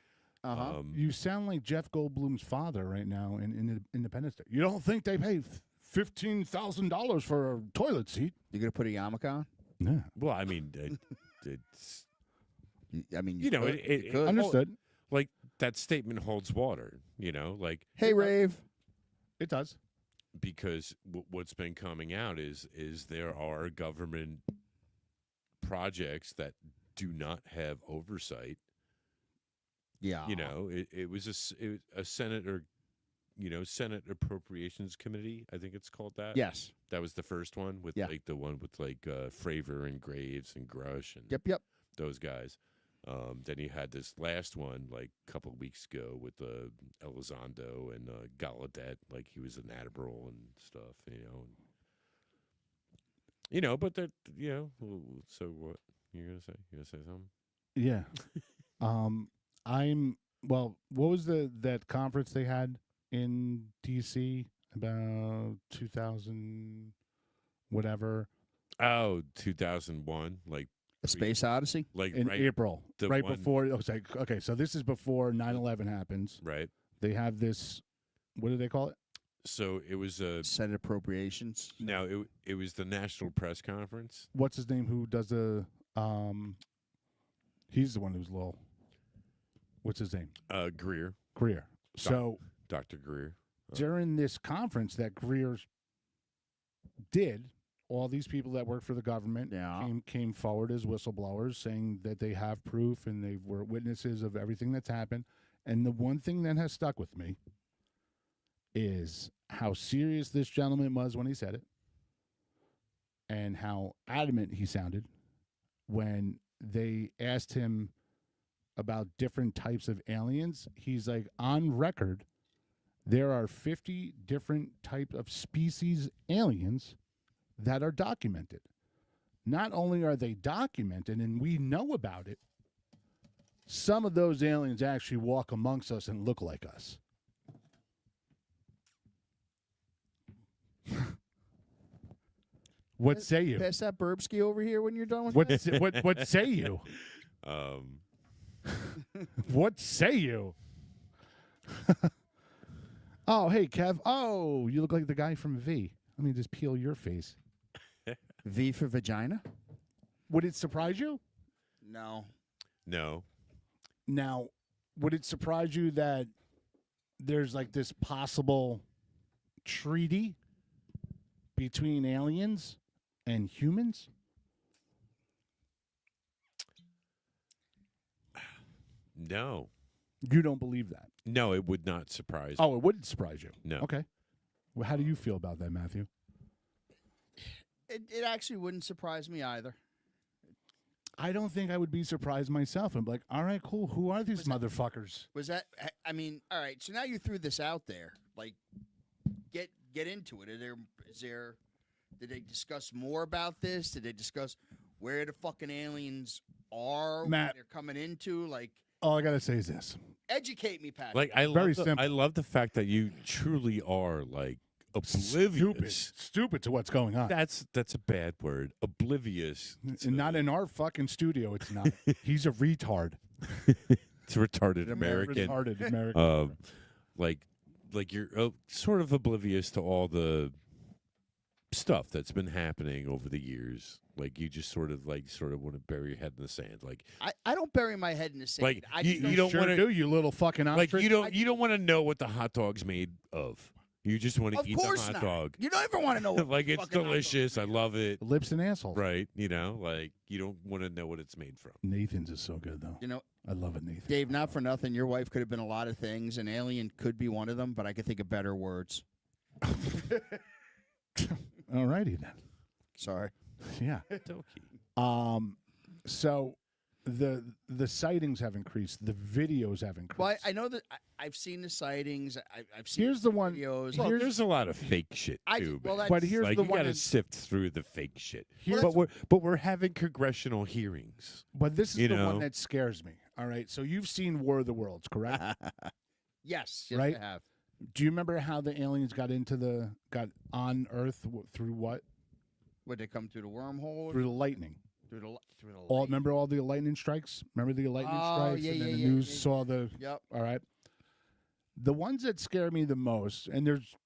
S3: Uh huh.
S7: You sound like Jeff Goldblum's father right now in Independence Day. You don't think they pay $15,000 for a toilet seat?
S3: You gonna put a yarmulke on?
S7: Yeah.
S2: Well, I mean, it's
S3: I mean,
S2: You know,
S3: could.
S2: it-
S3: You could.
S7: Understood.
S2: like that statement holds water. Like
S3: Hey, Rave.
S7: It does.
S2: because what's been coming out is there are government projects that do not have oversight.
S3: Yeah.
S2: It was a Senate or Senate Appropriations Committee. I think it's called that.
S3: Yes.
S2: That was the first one with
S3: Yeah.
S2: like the one with like Fravor and Graves and Grush and
S3: Yep.
S2: those guys. Then you had this last one like a couple of weeks ago with Elizondo and Gallaudet, like he was an admiral and stuff, But that, so what you're gonna say? You gonna say something?
S7: Yeah. What was that conference they had in DC about 2000 whatever
S2: Oh, 2001, like
S3: A Space Odyssey.
S2: like
S7: in
S2: right,
S7: April,
S2: the
S7: right
S2: one-
S7: before. It was like, okay, so this is before 9/11 happens.
S2: right.
S7: They have this. What do they call it?
S2: So it was
S3: Senate Appropriations.
S2: now it was the National Press Conference.
S7: What's his name? Who does the? He's the one who's low. What's his name?
S2: Greer,
S7: Greer. So
S2: Dr. Greer.
S7: during this conference that Greer did, all these people that work for the government
S3: Yeah.
S7: came forward as whistleblowers saying that they have proof and they were witnesses of everything that's happened. And the one thing that has stuck with me is how serious this gentleman was when he said it and how adamant he sounded when they asked him about different types of aliens. He's like, on record, there are 50 different types of species aliens that are documented. Not only are they documented and we know about it, some of those aliens actually walk amongst us and look like us. What say you?
S3: Pass that Burbski over here when you're done with
S7: What
S3: that.
S7: what say you?
S2: Um,
S7: What say you? Oh, hey, Kev. Oh, you look like the guy from V. Let me just peel your face.
S3: V for vagina?
S7: Would it surprise you?
S3: No.
S2: no.
S7: Now, would it surprise you that there's like this possible treaty between aliens and humans?
S2: No.
S7: You don't believe that?
S2: No, it would not surprise me.
S7: Oh, it wouldn't surprise you.
S2: No.
S7: Okay. Well, how do you feel about that, Matthew?
S3: It actually wouldn't surprise me either.
S7: I don't think I would be surprised myself. I'm like, all right, cool. Who are these motherfuckers?
S3: Was that? I mean, all right. So now you threw this out there. Like, get into it. Is there? Did they discuss more about this? Did they discuss where the fucking aliens are?
S7: Matt.
S3: What they're coming into? Like,
S7: All I gotta say is this.
S3: educate me, Patrick.
S2: Like I
S7: Very
S2: love the,
S7: simple.
S2: I love the fact that you truly are like oblivious.
S7: Stupid to what's going on.
S2: That's a bad word. Oblivious.
S7: And not in our fucking studio. It's not. He's a retard.
S2: It's a retarded American.
S7: Retarded American.
S2: Like you're sort of oblivious to all the stuff that's been happening over the years. Like you just sort of want to bury your head in the sand. Like
S3: I don't bury my head in the sand.
S2: Like,
S3: I
S2: you
S3: just
S2: don't
S7: sure
S2: wanna-
S7: do, you little fucking
S2: like
S7: ostrich.
S2: you don't want to know what the hot dog's made of. You just want to
S3: Of
S2: eat the
S3: course
S2: hot
S3: not.
S2: dog.
S3: You don't ever want to know. What
S2: Like it's
S3: fucking hot dog
S2: delicious.
S3: is
S2: I
S3: made of.
S2: love it.
S7: Lips and assholes.
S2: Right? You know, like you don't want to know what it's made from.
S7: Nathan's is so good though.
S3: You know,
S7: I love it, Nathan.
S3: Dave. Not for nothing. Your wife could have been a lot of things. An alien could be one of them. But I could think of better words.
S7: All righty then.
S3: Sorry.
S7: Yeah. So the sightings have increased. The videos have increased.
S3: Well, I know that I've seen the sightings. I've seen
S7: Here's the one.
S3: videos.
S2: Well, there's a lot of fake shit too.
S3: well,
S2: man.
S3: that's-
S7: But here's
S2: like
S7: the
S2: you
S7: one.
S2: got to
S7: that-
S2: sift through the fake shit.
S7: Here's-
S2: But we're having congressional hearings.
S7: But this is
S2: You
S7: the
S2: know.
S7: one that scares me. All right. So you've seen War of the Worlds, correct?
S3: yes,
S7: Right?
S3: I have.
S7: Do you remember how the aliens got on Earth through what?
S3: Would they come through the wormhole?
S7: Through the lightning.
S3: Through the
S7: All
S3: light?
S7: remember all the lightning strikes? Remember the lightning
S3: Oh,
S7: strikes?
S3: yeah,
S7: and then
S3: yeah,
S7: the
S3: yeah,
S7: news
S3: yeah,
S7: saw the.
S3: Yep.
S7: All right. The ones that scare me the most, and there's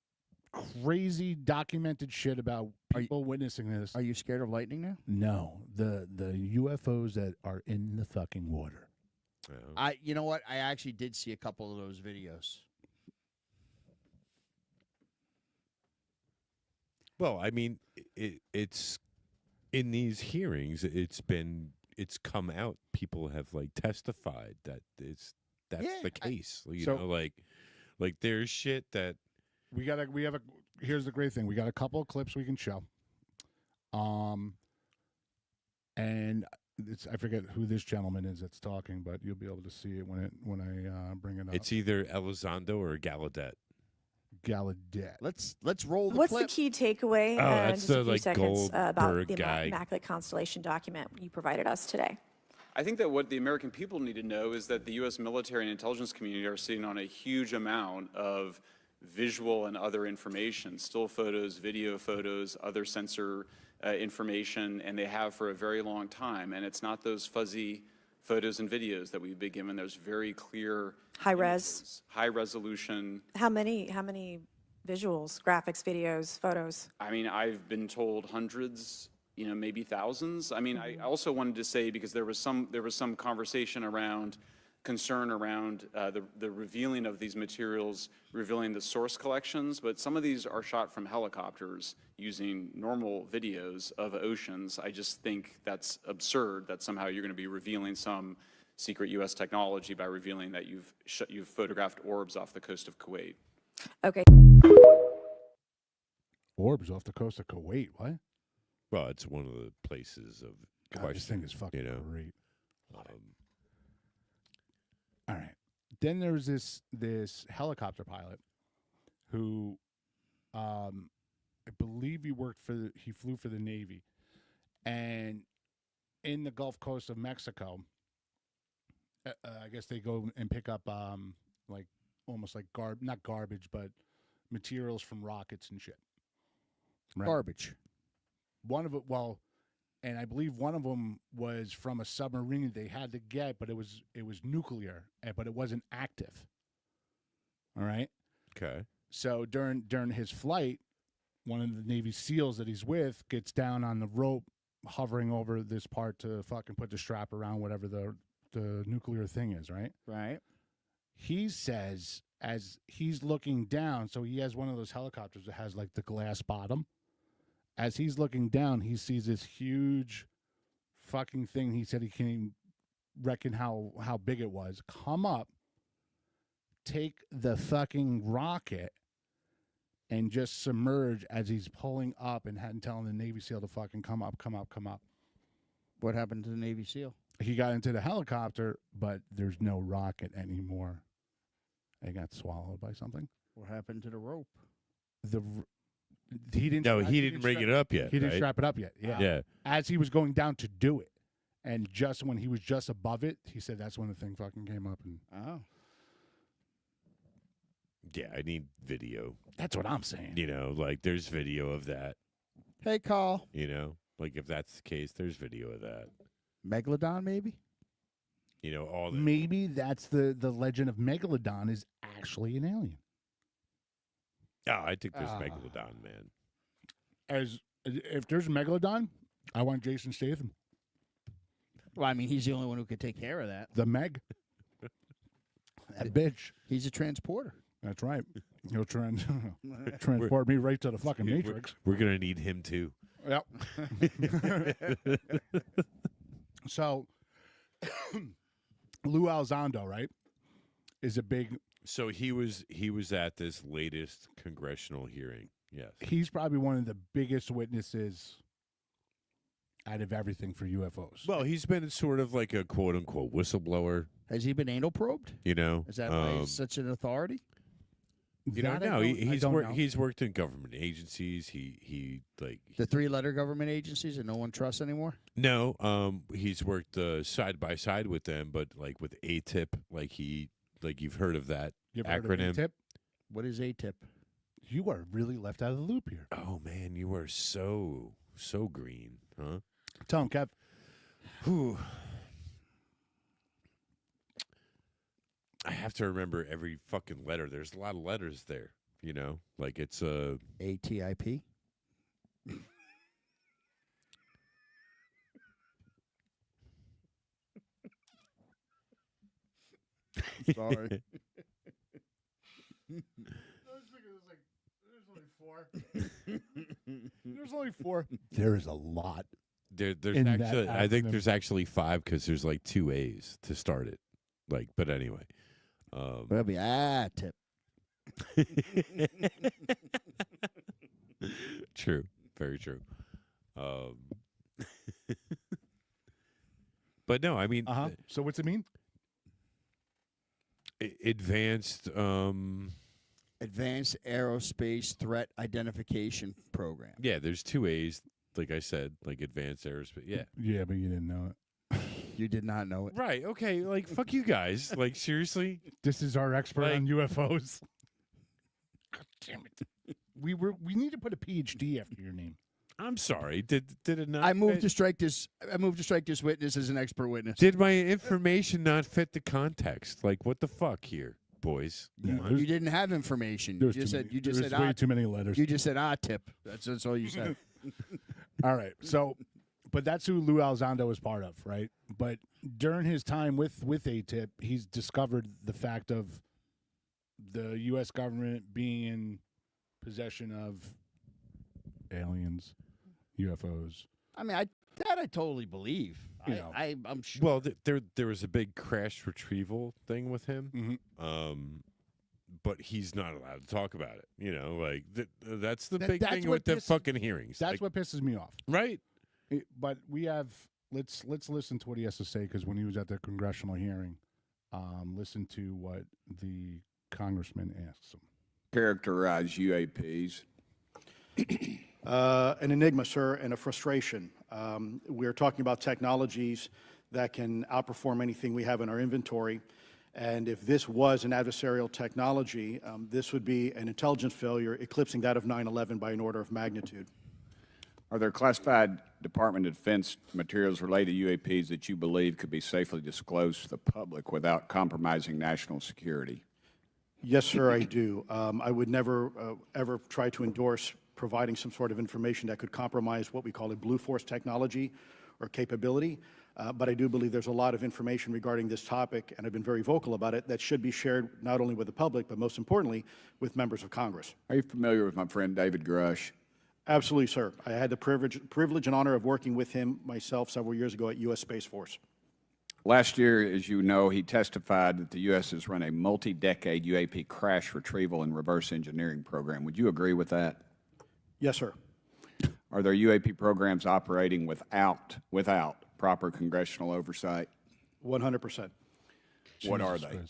S7: crazy documented shit about
S3: Are you-
S7: people witnessing this.
S3: Are you scared of lightning now?
S7: No, the UFOs that are in the fucking water.
S3: You know what? I actually did see a couple of those videos.
S2: Well, I mean, it's in these hearings. It's come out. People have like testified that that's
S3: Yeah,
S2: the case. You
S7: So-
S2: know, like there's shit that
S7: Here's the great thing. We got a couple of clips we can show. And I forget who this gentleman is that's talking, but you'll be able to see it when I bring it up.
S2: it's either Elizondo or Gallaudet.
S7: Gallaudet.
S3: Let's roll the
S8: What's
S3: clip.
S8: the key takeaway?
S2: Oh, that's
S8: just a
S2: the,
S8: few
S2: like,
S8: seconds about
S2: Goldberg
S8: the
S2: guy.
S8: Immaculate Constellation document you provided us today.
S9: I think that what the American people need to know is that the U.S. military and intelligence community are sitting on a huge amount of visual and other information, still photos, video photos, other sensor information, and they have for a very long time. And it's not those fuzzy photos and videos that we've been given. There's very clear
S8: High res.
S9: images, high resolution.
S8: How many visuals, graphics, videos, photos?
S9: I mean, I've been told hundreds, maybe thousands. I mean, I also wanted to say, because there was some conversation around concern around the revealing of these materials, revealing the source collections, but some of these are shot from helicopters using normal videos of oceans. I just think that's absurd that somehow you're going to be revealing some secret U.S. technology by revealing that you've photographed orbs off the coast of Kuwait.
S8: Okay.
S7: Orbs off the coast of Kuwait. What?
S2: Well, it's one of the places of
S7: God, this thing is fucking great. All right. Then there's this helicopter pilot who, I believe he flew for the Navy, and in the Gulf Coast of Mexico, I guess they go and pick up like almost like not garbage, but materials from rockets and shit. Right?
S3: Garbage.
S7: One of it, well, and I believe one of them was from a submarine they had to get, but it was nuclear, but it wasn't active. All right.
S2: Okay.
S7: So during his flight, one of the Navy SEALs that he's with gets down on the rope, hovering over this part to fucking put the strap around whatever the nuclear thing is. Right.
S3: Right.
S7: He says as he's looking down, so he has one of those helicopters that has like the glass bottom. As he's looking down, he sees this huge fucking thing. He said he can't even reckon how big it was. Come up take the fucking rocket and just submerge as he's pulling up and telling the Navy SEAL to fucking come up.
S3: What happened to the Navy SEAL?
S7: He got into the helicopter, but there's no rocket anymore. It got swallowed by something.
S3: What happened to the rope?
S7: He didn't.
S2: No, he didn't bring it up yet.
S7: He didn't
S2: right?
S7: strap it up yet. Yeah.
S2: Yeah.
S7: As he was going down to do it, and just when he was just above it, he said that's when the thing fucking came up. And
S2: Yeah, I need video.
S7: that's what I'm saying.
S2: You know, like there's video of that.
S3: Hey, Carl.
S2: You know, like if that's the case, there's video of that.
S3: Megalodon, maybe?
S2: You know, all the
S7: Maybe that's the legend of Megalodon is actually an alien.
S2: Oh, I think there's Megalodon, man.
S7: If there's a Megalodon, I want Jason Statham.
S3: Well, I mean, he's the only one who could take care of that.
S7: The Meg. That bitch.
S3: He's a transporter.
S7: That's right. He'll transport me right to the fucking Matrix.
S2: We're gonna need him too.
S7: Yep. So, Lou Elizondo, right, is a big.
S2: So he was at this latest congressional hearing. Yes.
S7: He's probably one of the biggest witnesses out of everything for UFOs.
S2: Well, he's been sort of like a quote unquote whistleblower.
S3: Has he been anal probed?
S2: You know,
S3: Is that why he's such an authority?
S2: You know,
S7: That I
S2: no,
S7: don't- I
S2: he's
S7: don't
S2: worked.
S7: know.
S2: He's worked in government agencies. He like
S3: The three-letter government agencies that no one trusts anymore?
S2: no. He's worked side by side with them, but like with ATIP, like you've heard of that
S7: You ever heard of
S2: acronym.
S7: ATIP?
S3: What is ATIP?
S7: You are really left out of the loop here.
S2: Oh man, you are so green, huh?
S7: Tell him, Kev.
S2: Whew. I have to remember every fucking letter. There's a lot of letters there, you know? Like it's
S3: ATIP? Sorry.
S7: There's only four. There is a lot.
S2: there's
S7: In that
S2: actually I think
S7: acronym.
S2: there's actually 5 because there's like 2 A's to start it. Like, but anyway.
S3: That'd be tip.
S2: True. Very true. But no, I mean,
S7: So what's it mean?
S2: advanced.
S3: Advanced Aerospace Threat Identification Program.
S2: Yeah, there's 2 A's. Like I said, like advanced aerospace. Yeah.
S7: Yeah, but you didn't know it.
S3: You did not know it.
S2: Right. Okay. Like, fuck you guys. Like, seriously.
S7: This is our expert
S2: Like-
S7: on UFOs. God damn it. We need to put a PhD after your name.
S2: I'm sorry. Did it not?
S3: I moved
S2: fit?
S3: to strike this witness as an expert witness.
S2: Did my information not fit the context? Like, what the fuck here, boys?
S7: Yeah,
S3: You didn't have information. You just said
S7: way too many letters.
S3: You just said tip. That's all you said.
S7: All right. So, but that's who Lou Elizondo was part of, right? But during his time with ATIP, he's discovered the fact of the U.S. government being in possession of aliens, UFOs.
S3: I mean, I totally believe.
S7: You know.
S3: I'm sure.
S2: Well, there was a big crash retrieval thing with him. But he's not allowed to talk about it. You know, like that's the big
S7: that's
S2: thing
S7: what
S2: with the
S7: pisses-
S2: fucking hearings.
S7: That's
S2: Like,
S7: what pisses me off.
S2: right.
S7: But we have let's listen to what he has to say because when he was at the congressional hearing, listen to what the congressman asks him.
S10: Characterize UAPs.
S11: An enigma, sir, and a frustration. We're talking about technologies that can outperform anything we have in our inventory. And if this was an adversarial technology, this would be an intelligence failure eclipsing that of 9/11 by an order of magnitude.
S10: Are there classified Department of Defense materials related to UAPs that you believe could be safely disclosed to the public without compromising national security?
S11: Yes, sir, I do. I would never, ever try to endorse providing some sort of information that could compromise what we call a blue force technology or capability. But I do believe there's a lot of information regarding this topic, and I've been very vocal about it, that should be shared not only with the public, but most importantly, with members of Congress.
S10: Are you familiar with my friend David Grush?
S11: Absolutely, sir. I had the privilege and honor of working with him myself several years ago at U.S. Space Force.
S10: Last year, as you know, he testified that the U.S. has run a multi-decade UAP crash retrieval and reverse engineering program. Would you agree with that?
S11: Yes, sir.
S10: Are there UAP programs operating without proper congressional oversight?
S11: 100%.
S10: What are they?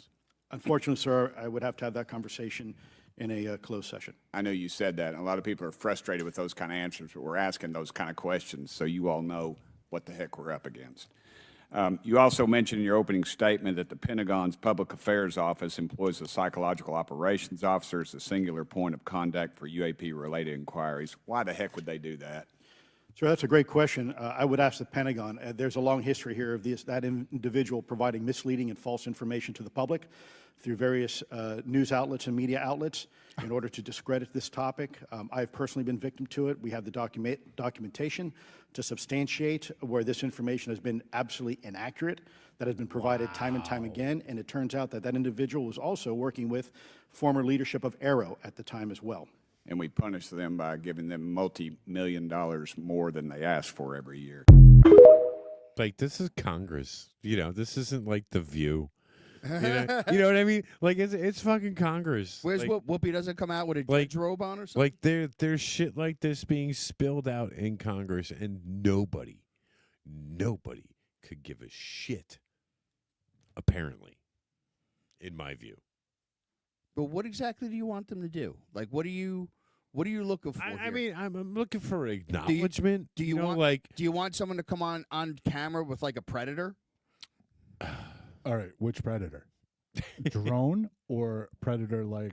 S11: Unfortunately, sir, I would have to have that conversation in a closed session.
S10: I know you said that, and a lot of people are frustrated with those kind of answers, but we're asking those kind of questions so you all know what the heck we're up against. You also mentioned in your opening statement that the Pentagon's Public Affairs Office employs a psychological operations officer as the singular point of contact for UAP-related inquiries. Why the heck would they do that?
S11: Sir, that's a great question. I would ask the Pentagon. There's a long history here of that individual providing misleading and false information to the public through various news outlets and media outlets in order to discredit this topic. I've personally been victim to it. We have the documentation to substantiate where this information has been absolutely inaccurate, that has been provided time and time again, and it turns out that that individual was also working with former leadership of Arrow at the time as well.
S10: And we punish them by giving them multi-million dollars more than they ask for every year.
S2: Like, this is Congress. This isn't like The View. You know what I mean? Like, it's fucking Congress.
S3: Where's
S2: like,
S3: Whoopi doesn't come out with a judge robe on or something?
S2: Like, there's shit like this being spilled out in Congress, and nobody could give a shit, apparently, in my view.
S3: But what exactly do you want them to do? Like, what are you looking for?
S2: I mean, I'm looking for acknowledgement.
S3: Do you want someone to come on camera with like a predator?
S7: All right, which predator? Drone or predator like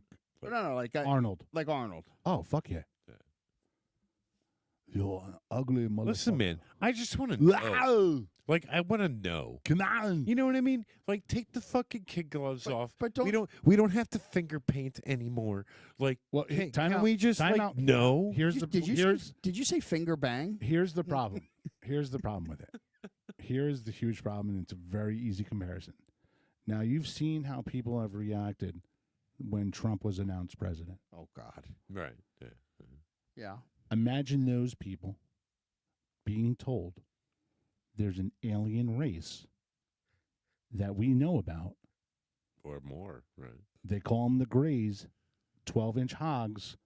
S3: No, like
S7: Arnold?
S3: Like Arnold.
S7: Oh, fuck yeah. You're an ugly motherfucker.
S2: Listen, man, I just want to know. Like, I want to know.
S7: Come on.
S2: You know what I mean? Like, take the fucking kid gloves off.
S3: But
S2: we don't have to finger paint anymore. Like,
S7: well,
S2: can we just
S7: out.
S2: no?
S3: Did you say finger bang?
S7: Here's the problem. Here's the problem with it. Here's the huge problem, and it's a very easy comparison. Now, you've seen how people have reacted when Trump was announced president.
S3: Oh, God.
S2: Right.
S3: Yeah.
S7: Imagine those people being told there's an alien race that we know about.
S2: Or more, right.
S7: They call them the Greys, 12-inch hogs,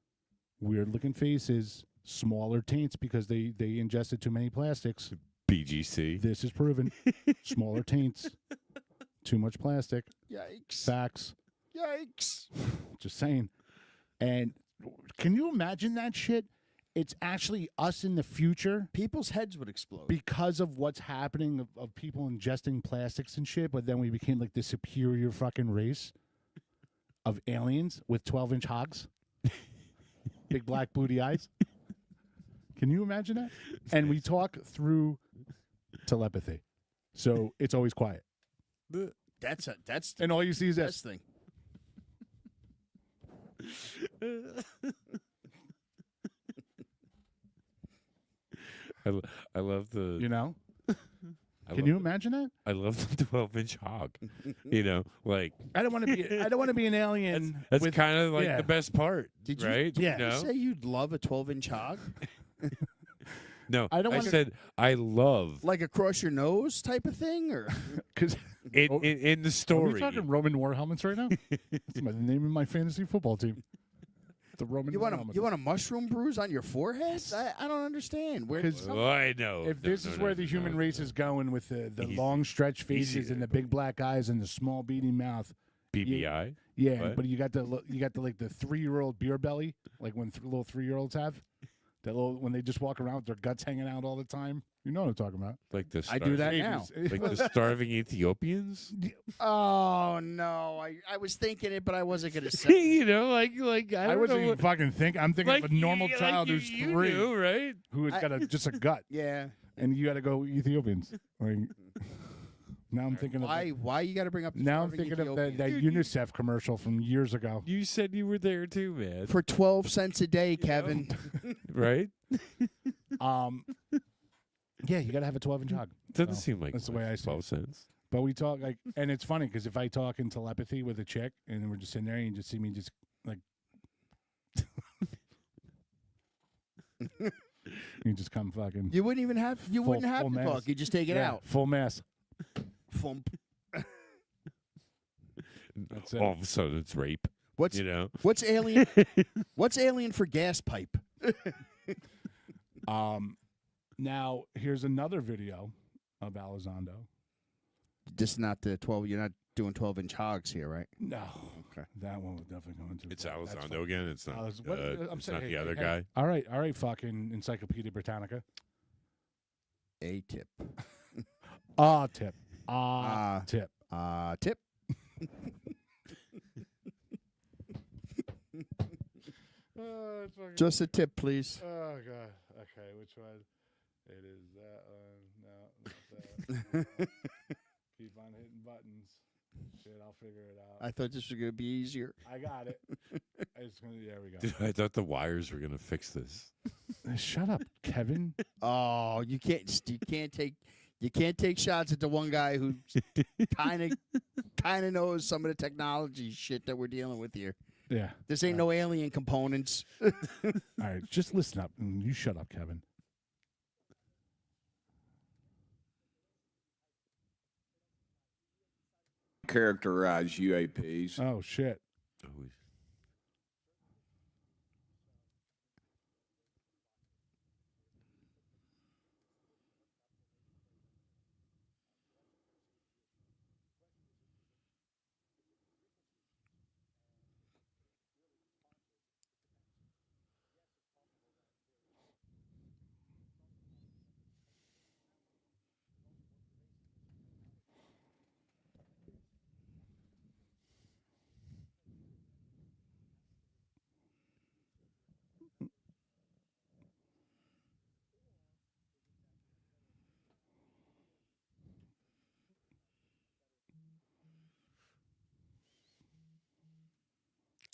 S7: weird-looking faces, smaller taints because they ingested too many plastics.
S2: BGC.
S7: This is proven. Smaller taints, too much plastic.
S3: Yikes.
S7: Facts.
S3: Yikes.
S7: Just saying. And can you imagine that shit? It's actually us in the future.
S3: People's heads would explode.
S7: Because of what's happening of people ingesting plastics and shit, but then we became like the superior fucking race of aliens with 12-inch hogs. Big black booty eyes. Can you imagine that? And we talk through telepathy. So it's always quiet.
S3: That's
S7: and all you see is
S3: this
S7: this
S3: thing.
S2: I love the.
S7: Can you imagine that?
S2: I love the 12-inch hog. Like
S7: I don't want to be an alien.
S2: That's kind of like the best part.
S3: Did you?
S2: Right?
S3: Did you say you'd love a 12-inch hog?
S2: No,
S7: I don't.
S2: I said I love
S3: like across your nose type of thing, or
S7: because
S2: in the story.
S7: Are we talking Roman war helmets right now? That's the name of my fantasy football team. The Roman.
S3: You want a mushroom bruise on your forehead? I don't understand.
S2: I know.
S7: If this is where the human race is going with the long stretch faces and the big black eyes and the small beady mouth.
S2: BBI.
S7: Yeah,
S2: what?
S7: but you got the like the 3-year-old beer belly, like when little 3-year-olds have. That little when they just walk around with their guts hanging out all the time. You know what I'm talking about.
S2: Like the
S3: I do that now.
S2: Like the starving Ethiopians.
S3: Oh no, I was thinking it, but I wasn't gonna say.
S2: Like
S7: I wasn't even fucking thinking. I'm thinking of a normal child who's 3,
S2: knew, right?
S7: Who has got just a gut.
S3: Yeah.
S7: And you got to go Ethiopians. Like, now I'm thinking of
S3: why you got to bring up.
S7: Now I'm thinking of that UNICEF commercial from years ago.
S2: You said you were there too, man.
S3: For 12 cents a day, Kevin.
S2: Right?
S7: Yeah, you got to have a 12-inch hog.
S2: Doesn't seem like
S7: that's the way I see
S2: 12
S7: it.
S2: cents.
S7: But we talk like, and it's funny because if I talk in telepathy with a chick, and then we're just sitting there, and you just see me just like, you just come fucking.
S3: You wouldn't even have. You wouldn't have to talk. You just take it out.
S7: Full mass.
S3: Thump.
S7: That's it.
S2: All of a sudden, it's rape.
S3: What's What's alien? What's alien for gas pipe?
S7: Now here's another video of Elizondo.
S3: Just not the 12. You're not doing 12-inch hogs here, right?
S7: No.
S3: Okay.
S7: That one was definitely going to.
S2: It's Elizondo again. It's not.
S7: I'm
S2: it's
S7: saying,
S2: not
S7: hey,
S2: the other
S7: hey,
S2: guy.
S7: All right, fucking Encyclopedia Britannica.
S3: A tip.
S7: Tip. Tip.
S3: Tip. Just a tip, please.
S7: Oh god. Okay, which one? It is that one. No, not that. Keep on hitting buttons. Shit, I'll figure it out.
S3: I thought this was gonna be easier.
S7: I got it. There we go.
S2: Dude, I thought the wires were gonna fix this.
S7: Shut up, Kevin.
S3: Oh, you can't take shots at the one guy who kind of knows some of the technology shit that we're dealing with here.
S7: Yeah.
S3: This ain't no alien components.
S7: All right, just listen up and you shut up, Kevin.
S10: Characterize UAPs.
S7: Oh shit.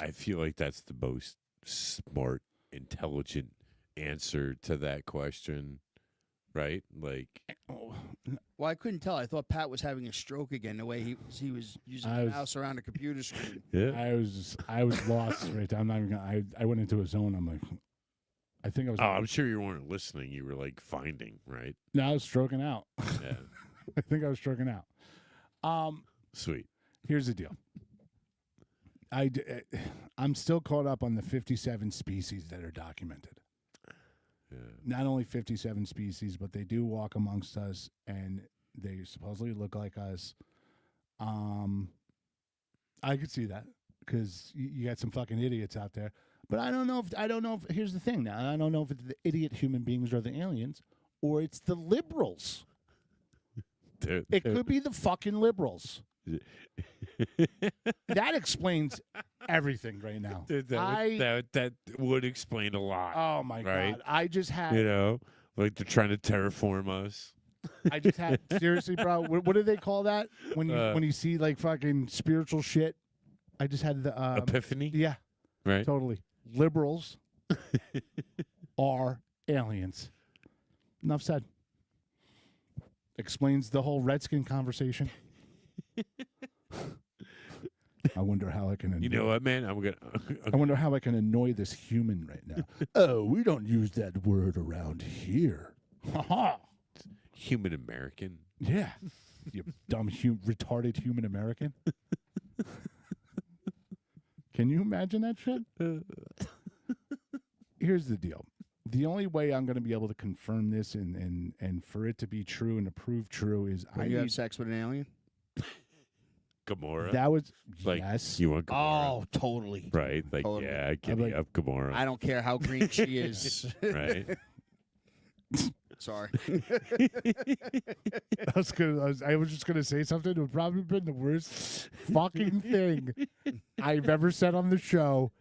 S2: I feel like that's the most smart, intelligent answer to that question, right? Like,
S3: Well, I couldn't tell. I thought Pat was having a stroke again. The way he was using the mouse around a computer screen.
S2: yeah.
S7: I was lost right there. I'm not even gonna, I went into a zone. I'm like, I think I was.
S2: Oh, I'm sure you weren't listening. You were like finding, right?
S7: No, I was stroking out.
S2: Yeah.
S7: I think I was stroking out.
S2: Sweet.
S7: Here's the deal. I'm still caught up on the 57 species that are documented.
S2: Yeah.
S7: Not only 57 species, but they do walk amongst us, and they supposedly look like us. I could see that because you got some fucking idiots out there. But I don't know if here's the thing now. I don't know if it's the idiot human beings or the aliens, or it's the liberals. It could be the fucking liberals. That explains everything right now.
S2: Dude, that would explain a lot.
S7: Oh my god! I just had
S2: like they're trying to terraform us.
S7: I just had seriously, bro. What do they call that when you see like fucking spiritual shit? I just had the
S2: epiphany.
S7: Yeah,
S2: right.
S7: Totally. Liberals are aliens. Enough said. Explains the whole Redskin conversation. I wonder how I can annoy.
S2: You know what, man?
S7: I wonder how I can annoy this human right now. Oh, we don't use that word around here. Ha
S2: Human American.
S7: Yeah. You dumb, retarded human American. Can you imagine that shit? Here's the deal. The only way I'm going to be able to confirm this and for it to be true and to prove true is
S3: When you have sex with an alien?
S2: Gamora.
S7: That was
S2: like,
S7: yes.
S2: You want Gamora?
S3: Oh, totally.
S2: Right? Like,
S3: totally.
S2: yeah, give me up Gamora.
S3: I don't care how green she is.
S2: Right?
S3: Sorry.
S7: I was just gonna say something that would probably have been the worst fucking thing I've ever said on the show.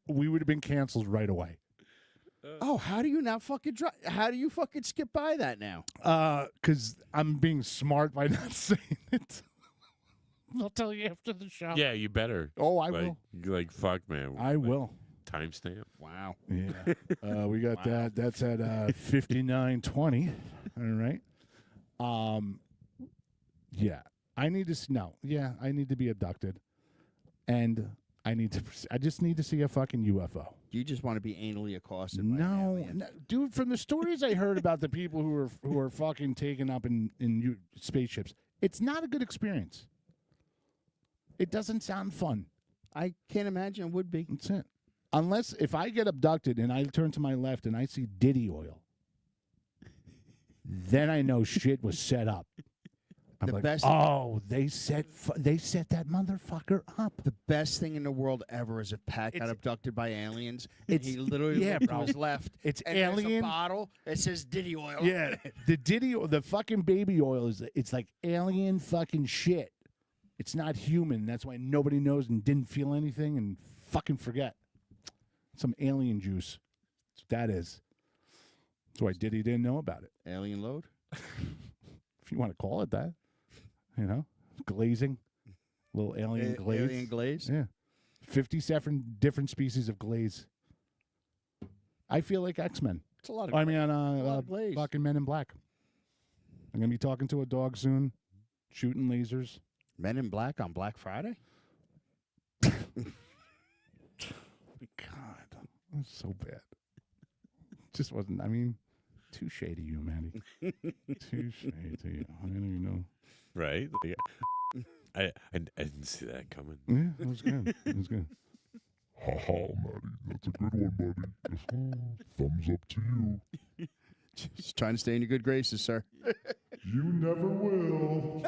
S7: We would have been canceled right away.
S3: Oh, how do you not fucking how do you fucking skip by that now?
S7: Because I'm being smart by not saying it. I'll tell you after the show.
S2: Yeah, you better.
S7: Oh, I will.
S2: Like, fuck, man.
S7: I will.
S2: Timestamp.
S3: Wow.
S7: Yeah. We got that. That's at 59:20. All right. Yeah. I need to no. Yeah, I need to be abducted, and I just need to see a fucking UFO.
S3: You just want to be anally accosted?
S7: No, dude. From the stories I heard about the people who are fucking taken up in spaceships, It's not a good experience. It doesn't sound fun.
S3: I can't imagine it would be.
S7: That's it. Unless if I get abducted and I turn to my left and I see Diddy oil, then I know shit was set up. I'm
S3: The
S7: like,
S3: best-
S7: oh, they set that motherfucker up.
S3: The best thing in the world ever is if Pat got abducted by aliens. And he literally
S7: yeah,
S3: looked
S7: bro.
S3: to his left.
S7: It's
S3: and there's
S7: alien.
S3: a bottle that says Diddy oil.
S7: Yeah, the fucking baby oil it's like alien fucking shit. It's not human. That's why nobody knows and didn't feel anything and fucking forget. Some alien juice. That's what that is. That's why Diddy didn't know about it.
S3: Alien load?
S7: If you want to call it that. You know? Glazing. Little alien glaze.
S3: Alien glaze?
S7: Yeah. 57 different species of glaze. I feel like X-Men.
S3: It's a lot of
S7: I mean,
S3: lot of glaze.
S7: fucking Men in Black. I'm going to be talking to a dog soon, shooting lasers.
S3: Men in Black on Black Friday?
S7: God, that's so bad. Just wasn't, I mean, touche to you, Manny. Touche to you. I don't even know.
S2: Right? Yeah. I didn't see that coming.
S7: Yeah, that was good. It was good.
S1: Ha ha, Maddie. That's a good one, buddy. Thumbs up to you.
S3: Just trying to stay in your good graces, sir.
S1: You never will.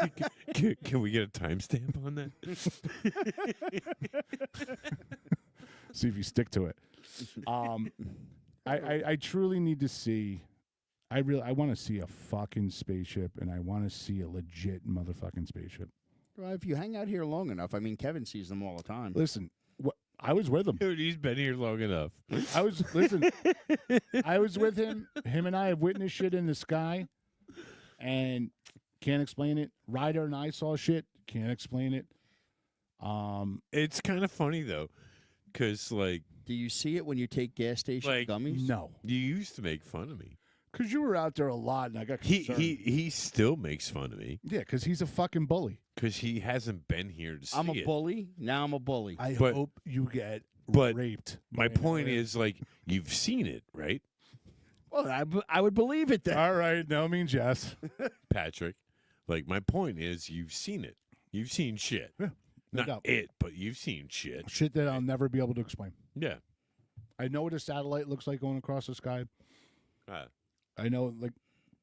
S2: Can we get a timestamp on that?
S7: See if you stick to it. I truly need to see. I want to see a fucking spaceship, and I want to see a legit motherfucking spaceship.
S3: Well, if you hang out here long enough, I mean, Kevin sees them all the time.
S7: Listen, I was with him.
S2: Dude, he's been here long enough.
S7: I was with him. Him and I have witnessed shit in the sky, and can't explain it. Ryder and I saw shit. Can't explain it.
S2: It's kind of funny though, because like,
S3: do you see it when you take gas station gummies?
S7: No,
S2: you used to make fun of me.
S7: Because you were out there a lot, and I got concerned.
S2: He still makes fun of me.
S7: Yeah, because he's a fucking bully.
S2: Because he hasn't been here to see
S3: I'm a
S2: it.
S3: bully. Now I'm a bully.
S7: I
S2: But-
S7: hope you get
S2: But
S7: raped.
S2: my
S7: by an
S2: point
S7: alien.
S2: is, like, you've seen it, right,
S3: Well, I would believe it then.
S7: All right, no means yes.
S2: Patrick? Like, my point is, you've seen it. You've seen shit.
S7: Yeah, no
S2: Not
S7: doubt.
S2: it, but you've seen shit.
S7: Shit that I'll never be able to explain.
S2: Yeah.
S7: I know what a satellite looks like going across the sky.
S2: Uh,
S7: I know, like,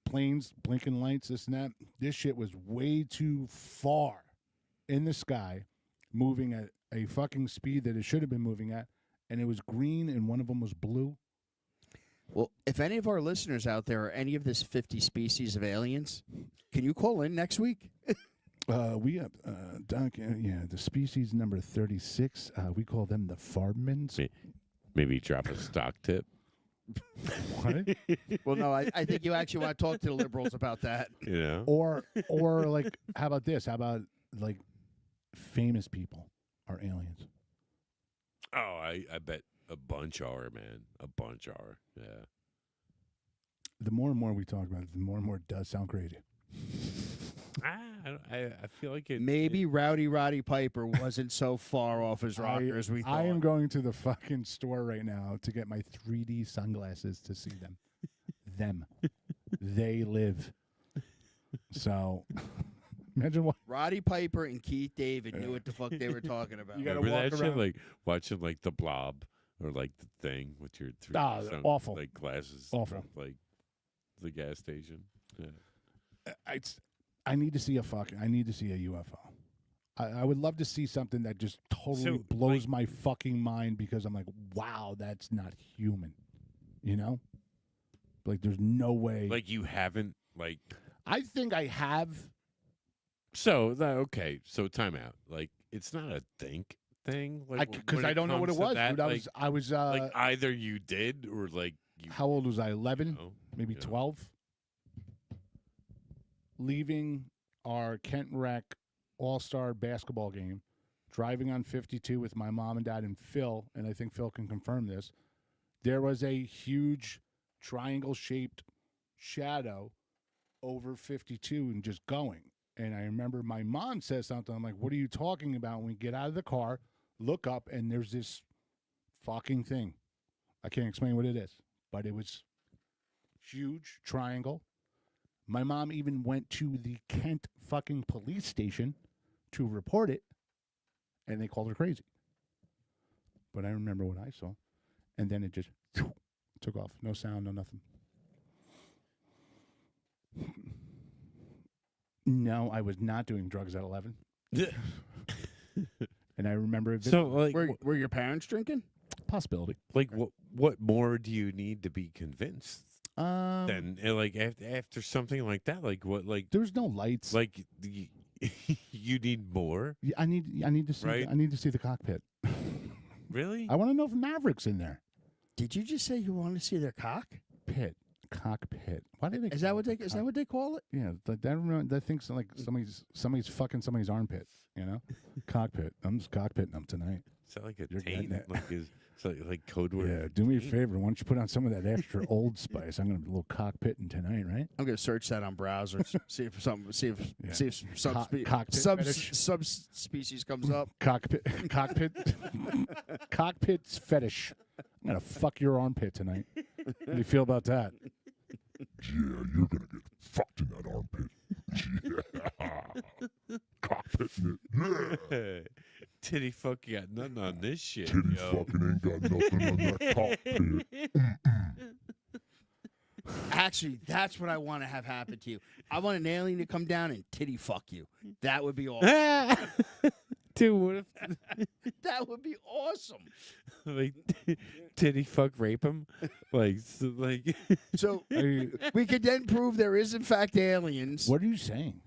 S7: planes, blinking lights, this and that. This shit was way too far in the sky, moving at a fucking speed that it should have been moving at, and it was green and one of them was blue.
S3: Well, if any of our listeners out there are any of this 50 species of aliens, can you call in next week?
S7: We have, Doc, the species number 36, we call them the Farbmans.
S2: maybe drop a stock tip.
S7: What?
S3: Well, no, I think you actually want to talk to the liberals about that.
S2: You know?
S7: Or like, how about this? How about, like, famous people are aliens?
S2: Oh, I bet a bunch are, man. A bunch are. Yeah.
S7: The more and more we talk about it, the more and more it does sound crazy.
S2: I feel like it.
S3: Maybe Rowdy Roddy Piper wasn't so far off his rocker as we thought.
S7: I am going to the fucking store right now to get my 3D sunglasses to see them. They live. So, imagine what.
S3: Roddy Piper and Keith David knew what the fuck they were talking about.
S7: You gotta
S2: Remember
S7: walk
S2: that
S7: around.
S2: shit? Like watching like the Blob or like the Thing with your three
S7: awful.
S2: like glasses,
S7: Awful.
S2: like the gas station. Yeah.
S7: I need to see a UFO. I would love to see something that just totally blows my fucking mind because I'm like, wow, that's not human. You know? Like, there's no way.
S2: Like you haven't like.
S7: I think I have.
S2: So okay. So time out. Like it's not a think thing. Like
S7: Because
S2: when
S7: I
S2: it
S7: don't know what it
S2: comes to
S7: was,
S2: that,
S7: dude.
S2: like,
S7: I was
S2: like either you did or like you.
S7: how old was I? 11, maybe
S2: you know.
S7: 12. Leaving our Kent Rec All-Star basketball game, driving on 52 with my mom and dad and Phil, and I think Phil can confirm this. There was a huge triangle-shaped shadow over 52 and just going. And I remember my mom says something. I'm like, what are you talking about? When we get out of the car, look up, and there's this fucking thing. I can't explain what it is, but it was huge triangle. My mom even went to the Kent fucking police station to report it, and they called her crazy. But I remember what I saw, and then it just took off. No sound, no nothing. No, I was not doing drugs at 11. And I remember it.
S2: So, like,
S3: were your parents drinking?
S7: Possibility.
S2: Like, what more do you need to be convinced? Then, like, after something like that, like, what, like,
S7: there's no lights.
S2: Like, you need more.
S7: Yeah, I need to see.
S2: Right?
S7: I need to see the cockpit.
S2: Really?
S7: I want to know if Maverick's in there.
S3: Did you just say you want to see their
S7: cockpit? Why do they?
S3: Is that what they call it?
S7: Yeah, that thinks like somebody's fucking somebody's armpit. You know, cockpit. I'm just cockpitting them tonight.
S2: Is that like a
S7: You're
S2: taint?
S7: getting it.
S2: Like, is like code word?
S7: Yeah, do me a favor. Why don't you put on some of that extra Old Spice? I'm gonna be a little cockpitting tonight, right?
S3: I'm gonna search that on browsers. see if some
S7: cockpit
S3: subspecies comes up.
S7: Cockpit's fetish. I'm gonna fuck your armpit tonight. How do you feel about that?
S1: Yeah, you're gonna get fucked in that armpit. Yeah. Cockpitting it. Yeah.
S2: Titty fuck got nothing on this shit.
S1: Titty
S2: yo.
S1: fucking ain't got nothing on that cockpit.
S3: Actually, that's what I want to have happen to you. I want an alien to come down and titty fuck you. That would be awesome.
S2: Dude, what if
S3: That would be awesome.
S2: like titty fuck rape him?
S3: So we could then prove there is in fact aliens.
S7: What are you saying?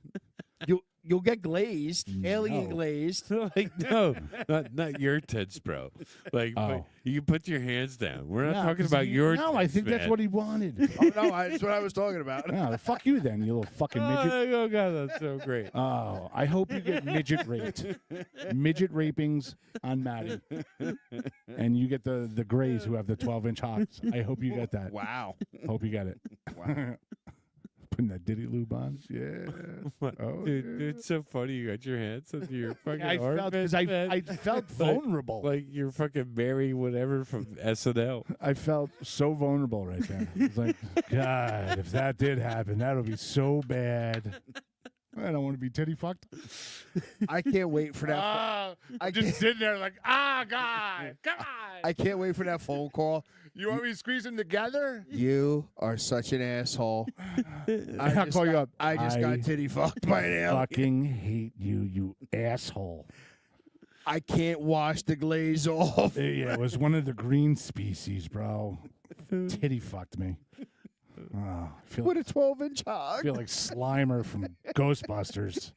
S3: You'll get glazed, alien glazed.
S2: Like no, not your tits, bro. Like but you can put your hands down. We're not talking about your.
S7: No,
S2: tits,
S7: I think
S2: man.
S7: that's what he wanted.
S3: Oh no, that's what I was talking about.
S7: No, fuck you then, you little fucking midget.
S2: Oh god, that's so great.
S7: Oh, I hope you get midget raped. Midget rapings on Maddie. And you get the Greys who have the 12-inch hocks. I hope you get that.
S3: Wow.
S7: Hope you get it.
S3: Wow.
S7: Putting that Diddy lube on. Yeah. Oh,
S2: Dude, it's so funny. You got your hands under your fucking
S7: I felt
S2: armpits,
S7: because
S2: man.
S7: I felt vulnerable.
S2: Like you're fucking Mary whatever from SNL.
S7: I felt so vulnerable right there. It's like, God, if that did happen, that would be so bad. I don't want to be titty fucked.
S3: I can't wait for that.
S7: I'm just sitting there like, God, come on.
S3: I can't wait for that phone call.
S7: You want me to squeeze them together?
S3: You are such an asshole.
S7: I'll call you up.
S3: I just got titty fucked by an alien.
S7: Fucking hate you, you asshole.
S3: I can't wash the glaze off.
S7: Yeah, it was one of the green species, bro. Titty fucked me. Oh, I feel
S3: With a 12-inch hog.
S7: I feel like Slimer from Ghostbusters.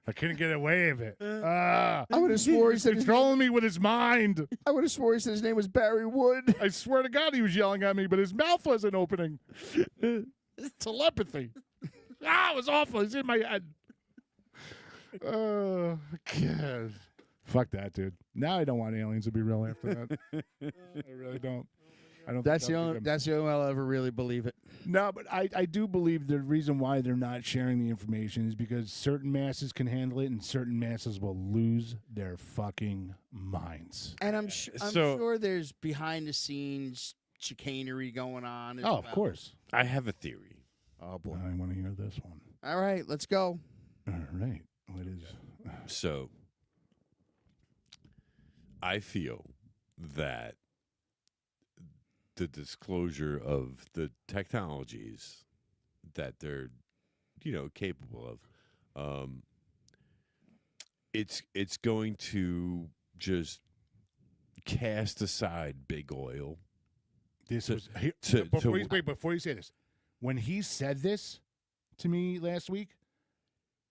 S7: I couldn't get away with it.
S3: I would have swore
S7: He's controlling me with his mind.
S3: I would have swore he said his name was Barry Wood.
S7: I swear to God he was yelling at me, but his mouth wasn't opening. It's telepathy. It was awful. It's in my head. Oh, God. Fuck that, dude. Now I don't want aliens to be real after that. I really don't.
S3: That's the only way I'll ever really believe it.
S7: No, but I do believe the reason why they're not sharing the information is because certain masses can handle it and certain masses will lose their fucking minds.
S3: And I'm sure there's behind the scenes chicanery going on. As
S7: Of course.
S2: I have a theory.
S3: Oh boy.
S7: I want to hear this one.
S3: All right, let's go.
S7: All right. What is
S2: So I feel that the disclosure of the technologies that they're, capable of, it's going to just cast aside big oil.
S7: Before you say this, when he said this to me last week,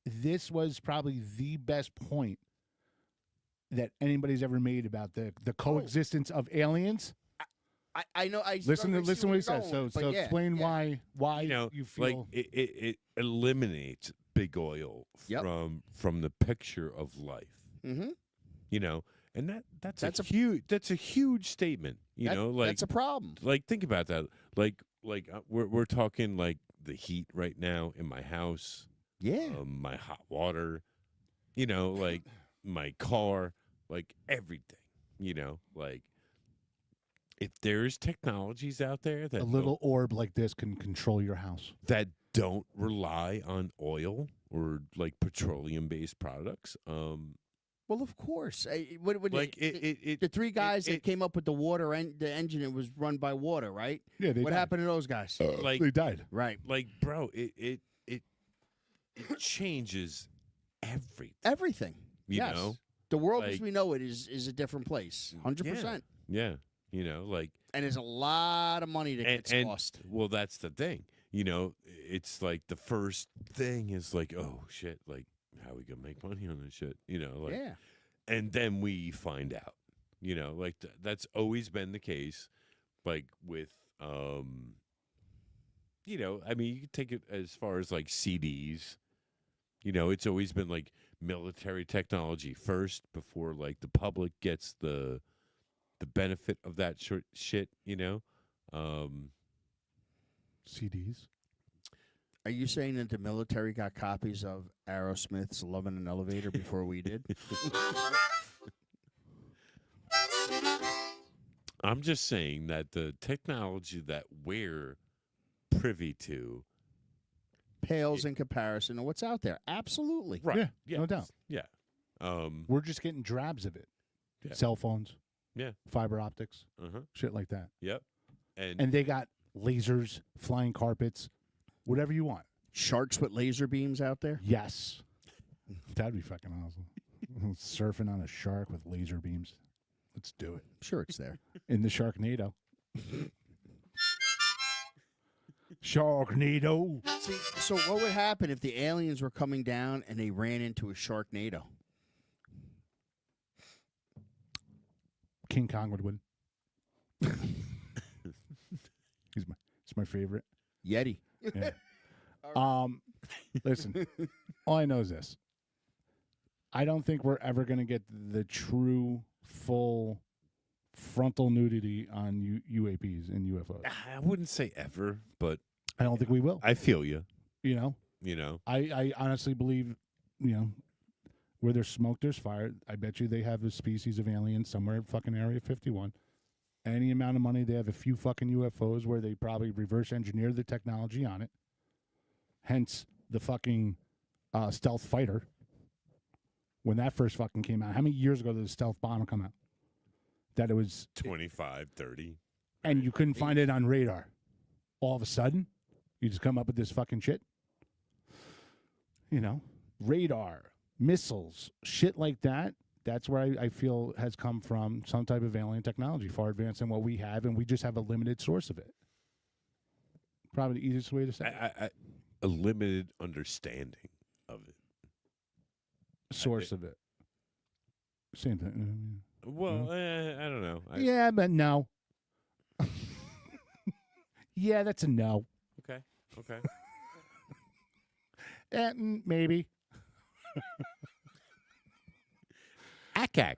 S7: this was probably the best point that anybody's ever made about the coexistence of aliens.
S3: I know.
S7: Listen to what he says. So explain why you feel
S2: like it eliminates big oil from the picture of life.
S3: Mm-hmm.
S2: And that's a huge statement.
S3: That's a problem.
S2: Like think about that. We're talking like the heat right now in my house.
S3: Yeah.
S2: My hot water. Like my car. Like everything. Like. if there's technologies out there that
S7: A little orb like this can control your house.
S2: that don't rely on oil or like petroleum-based products,
S3: Well, of course. What,
S2: like
S3: the three guys that came up with the water and the engine, it was run by water, right?
S7: Yeah, they
S3: What
S7: died.
S3: happened to those guys?
S2: like
S7: They died.
S3: Right.
S2: like bro, it changes everything.
S3: Everything.
S2: You
S3: yes.
S2: know?
S3: The world as
S2: Like-
S3: we know it is a different place. 100%.
S2: Yeah, you know, like
S3: And there's a lot of money that gets lost.
S2: well, that's the thing. You know, it's like the first thing is like, oh shit, like how are we gonna make money on this shit? You know, like,
S3: Yeah.
S2: and then we find out. You know, like that's always been the case. Like with, you know, I mean, you can take it as far as like CDs. You know, it's always been like military technology first before like the public gets the benefit of that shit. You know.
S7: CDs.
S3: Are you saying that the military got copies of Aerosmith's Love in an Elevator before we did?
S2: I'm just saying that the technology that we're privy to
S3: Pales in comparison to what's out there. Absolutely.
S2: right.
S7: Yeah, no doubt.
S2: Yeah.
S7: We're just getting drabs of it.
S2: Yeah.
S7: Cell phones,
S2: Yeah.
S7: fiber optics,
S2: Uh-huh.
S7: shit like that.
S2: Yep.
S7: And they got lasers, flying carpets, whatever you want.
S3: Sharks with laser beams out there?
S7: Yes. That'd be fucking awesome. Surfing on a shark with laser beams. Let's do it.
S3: Sure, it's there.
S7: In the Sharknado. Sharknado.
S3: See, so what would happen if the aliens were coming down and they ran into a Sharknado?
S7: King Kong would win. It's my favorite.
S3: Yeti.
S7: Yeah. Listen, all I know is this. I don't think we're ever going to get the true, full frontal nudity on UAPs and UFOs.
S2: I wouldn't say ever, but
S7: I don't think we will.
S2: I feel you.
S7: You know?
S2: You know?
S7: I honestly believe, you know, where there's smoke, there's fire. I bet you they have a species of alien somewhere in fucking Area 51. Any amount of money, they have a few fucking UFOs where they probably reverse engineer the technology on it. Hence the fucking stealth fighter. When that first fucking came out, how many years ago did the stealth bomber come out? That it was
S2: 25, 30.
S7: And you couldn't find it on radar. All of a sudden, you just come up with this fucking shit. You know, radar, missiles, shit like that. That's where I feel has come from some type of alien technology far advanced than what we have, and we just have a limited source of it. Probably the easiest way to say it.
S2: A limited understanding of it.
S7: Source of it. Same thing.
S2: Well, I don't know.
S7: Yeah, but no. Yeah, that's a no.
S2: Okay. Okay.
S7: Maybe. Ack.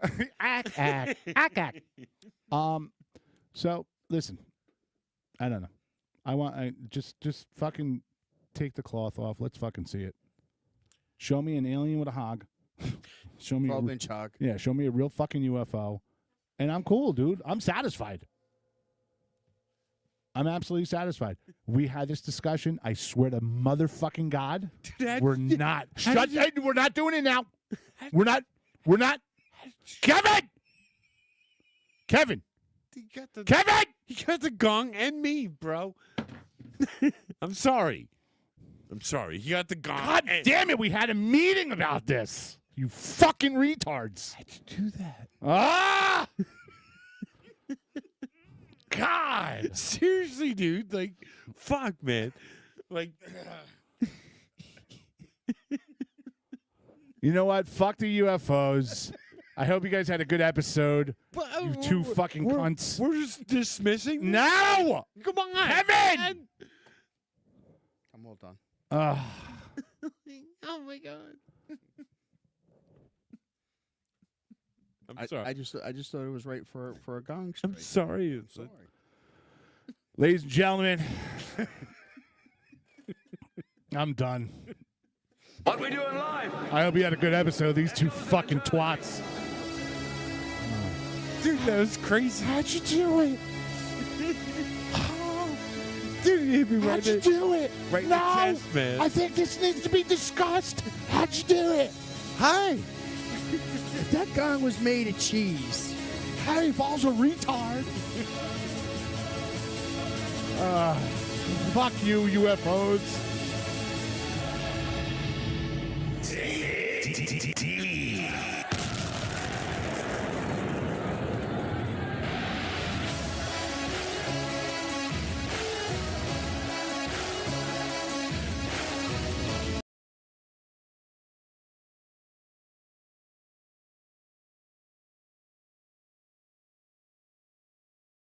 S7: So listen, I don't know. I just fucking take the cloth off. Let's fucking see it. Show me an alien with a hog. Show me
S3: 12-inch hog.
S7: Yeah, show me a real fucking UFO, and I'm cool, dude. I'm satisfied. I'm absolutely satisfied. We had this discussion. I swear to motherfucking God, we're not. We're not doing it now. We're not. Kevin!
S2: Kevin! You got the gong and me, bro. I'm sorry. You got the gong.
S7: God damn it, we had a meeting about this. You fucking retards.
S2: How'd you do that?
S7: Ah! God.
S2: Seriously, dude. Like, fuck, man. Like,
S7: you know what? Fuck the UFOs. I hope you guys had a good episode. You two fucking cunts.
S2: We're just dismissing.
S7: No!
S2: Come on,
S7: Kevin!
S3: I'm all done.
S2: Oh my God. I'm sorry.
S3: I just thought it was right for a gong strike.
S2: I'm sorry.
S7: Ladies and gentlemen, I'm done.
S5: What we doing live?
S7: I hope you had a good episode. These two fucking twats.
S2: Dude, that was crazy.
S7: How'd you do it?
S2: hit me
S7: How'd you do it?
S2: right in
S7: no,
S2: the chest, man.
S7: I think this needs to be discussed. How'd you do it? Hey,
S3: If that gun was made of cheese.
S7: hey, Paul's a retard. Fuck you, UFOs.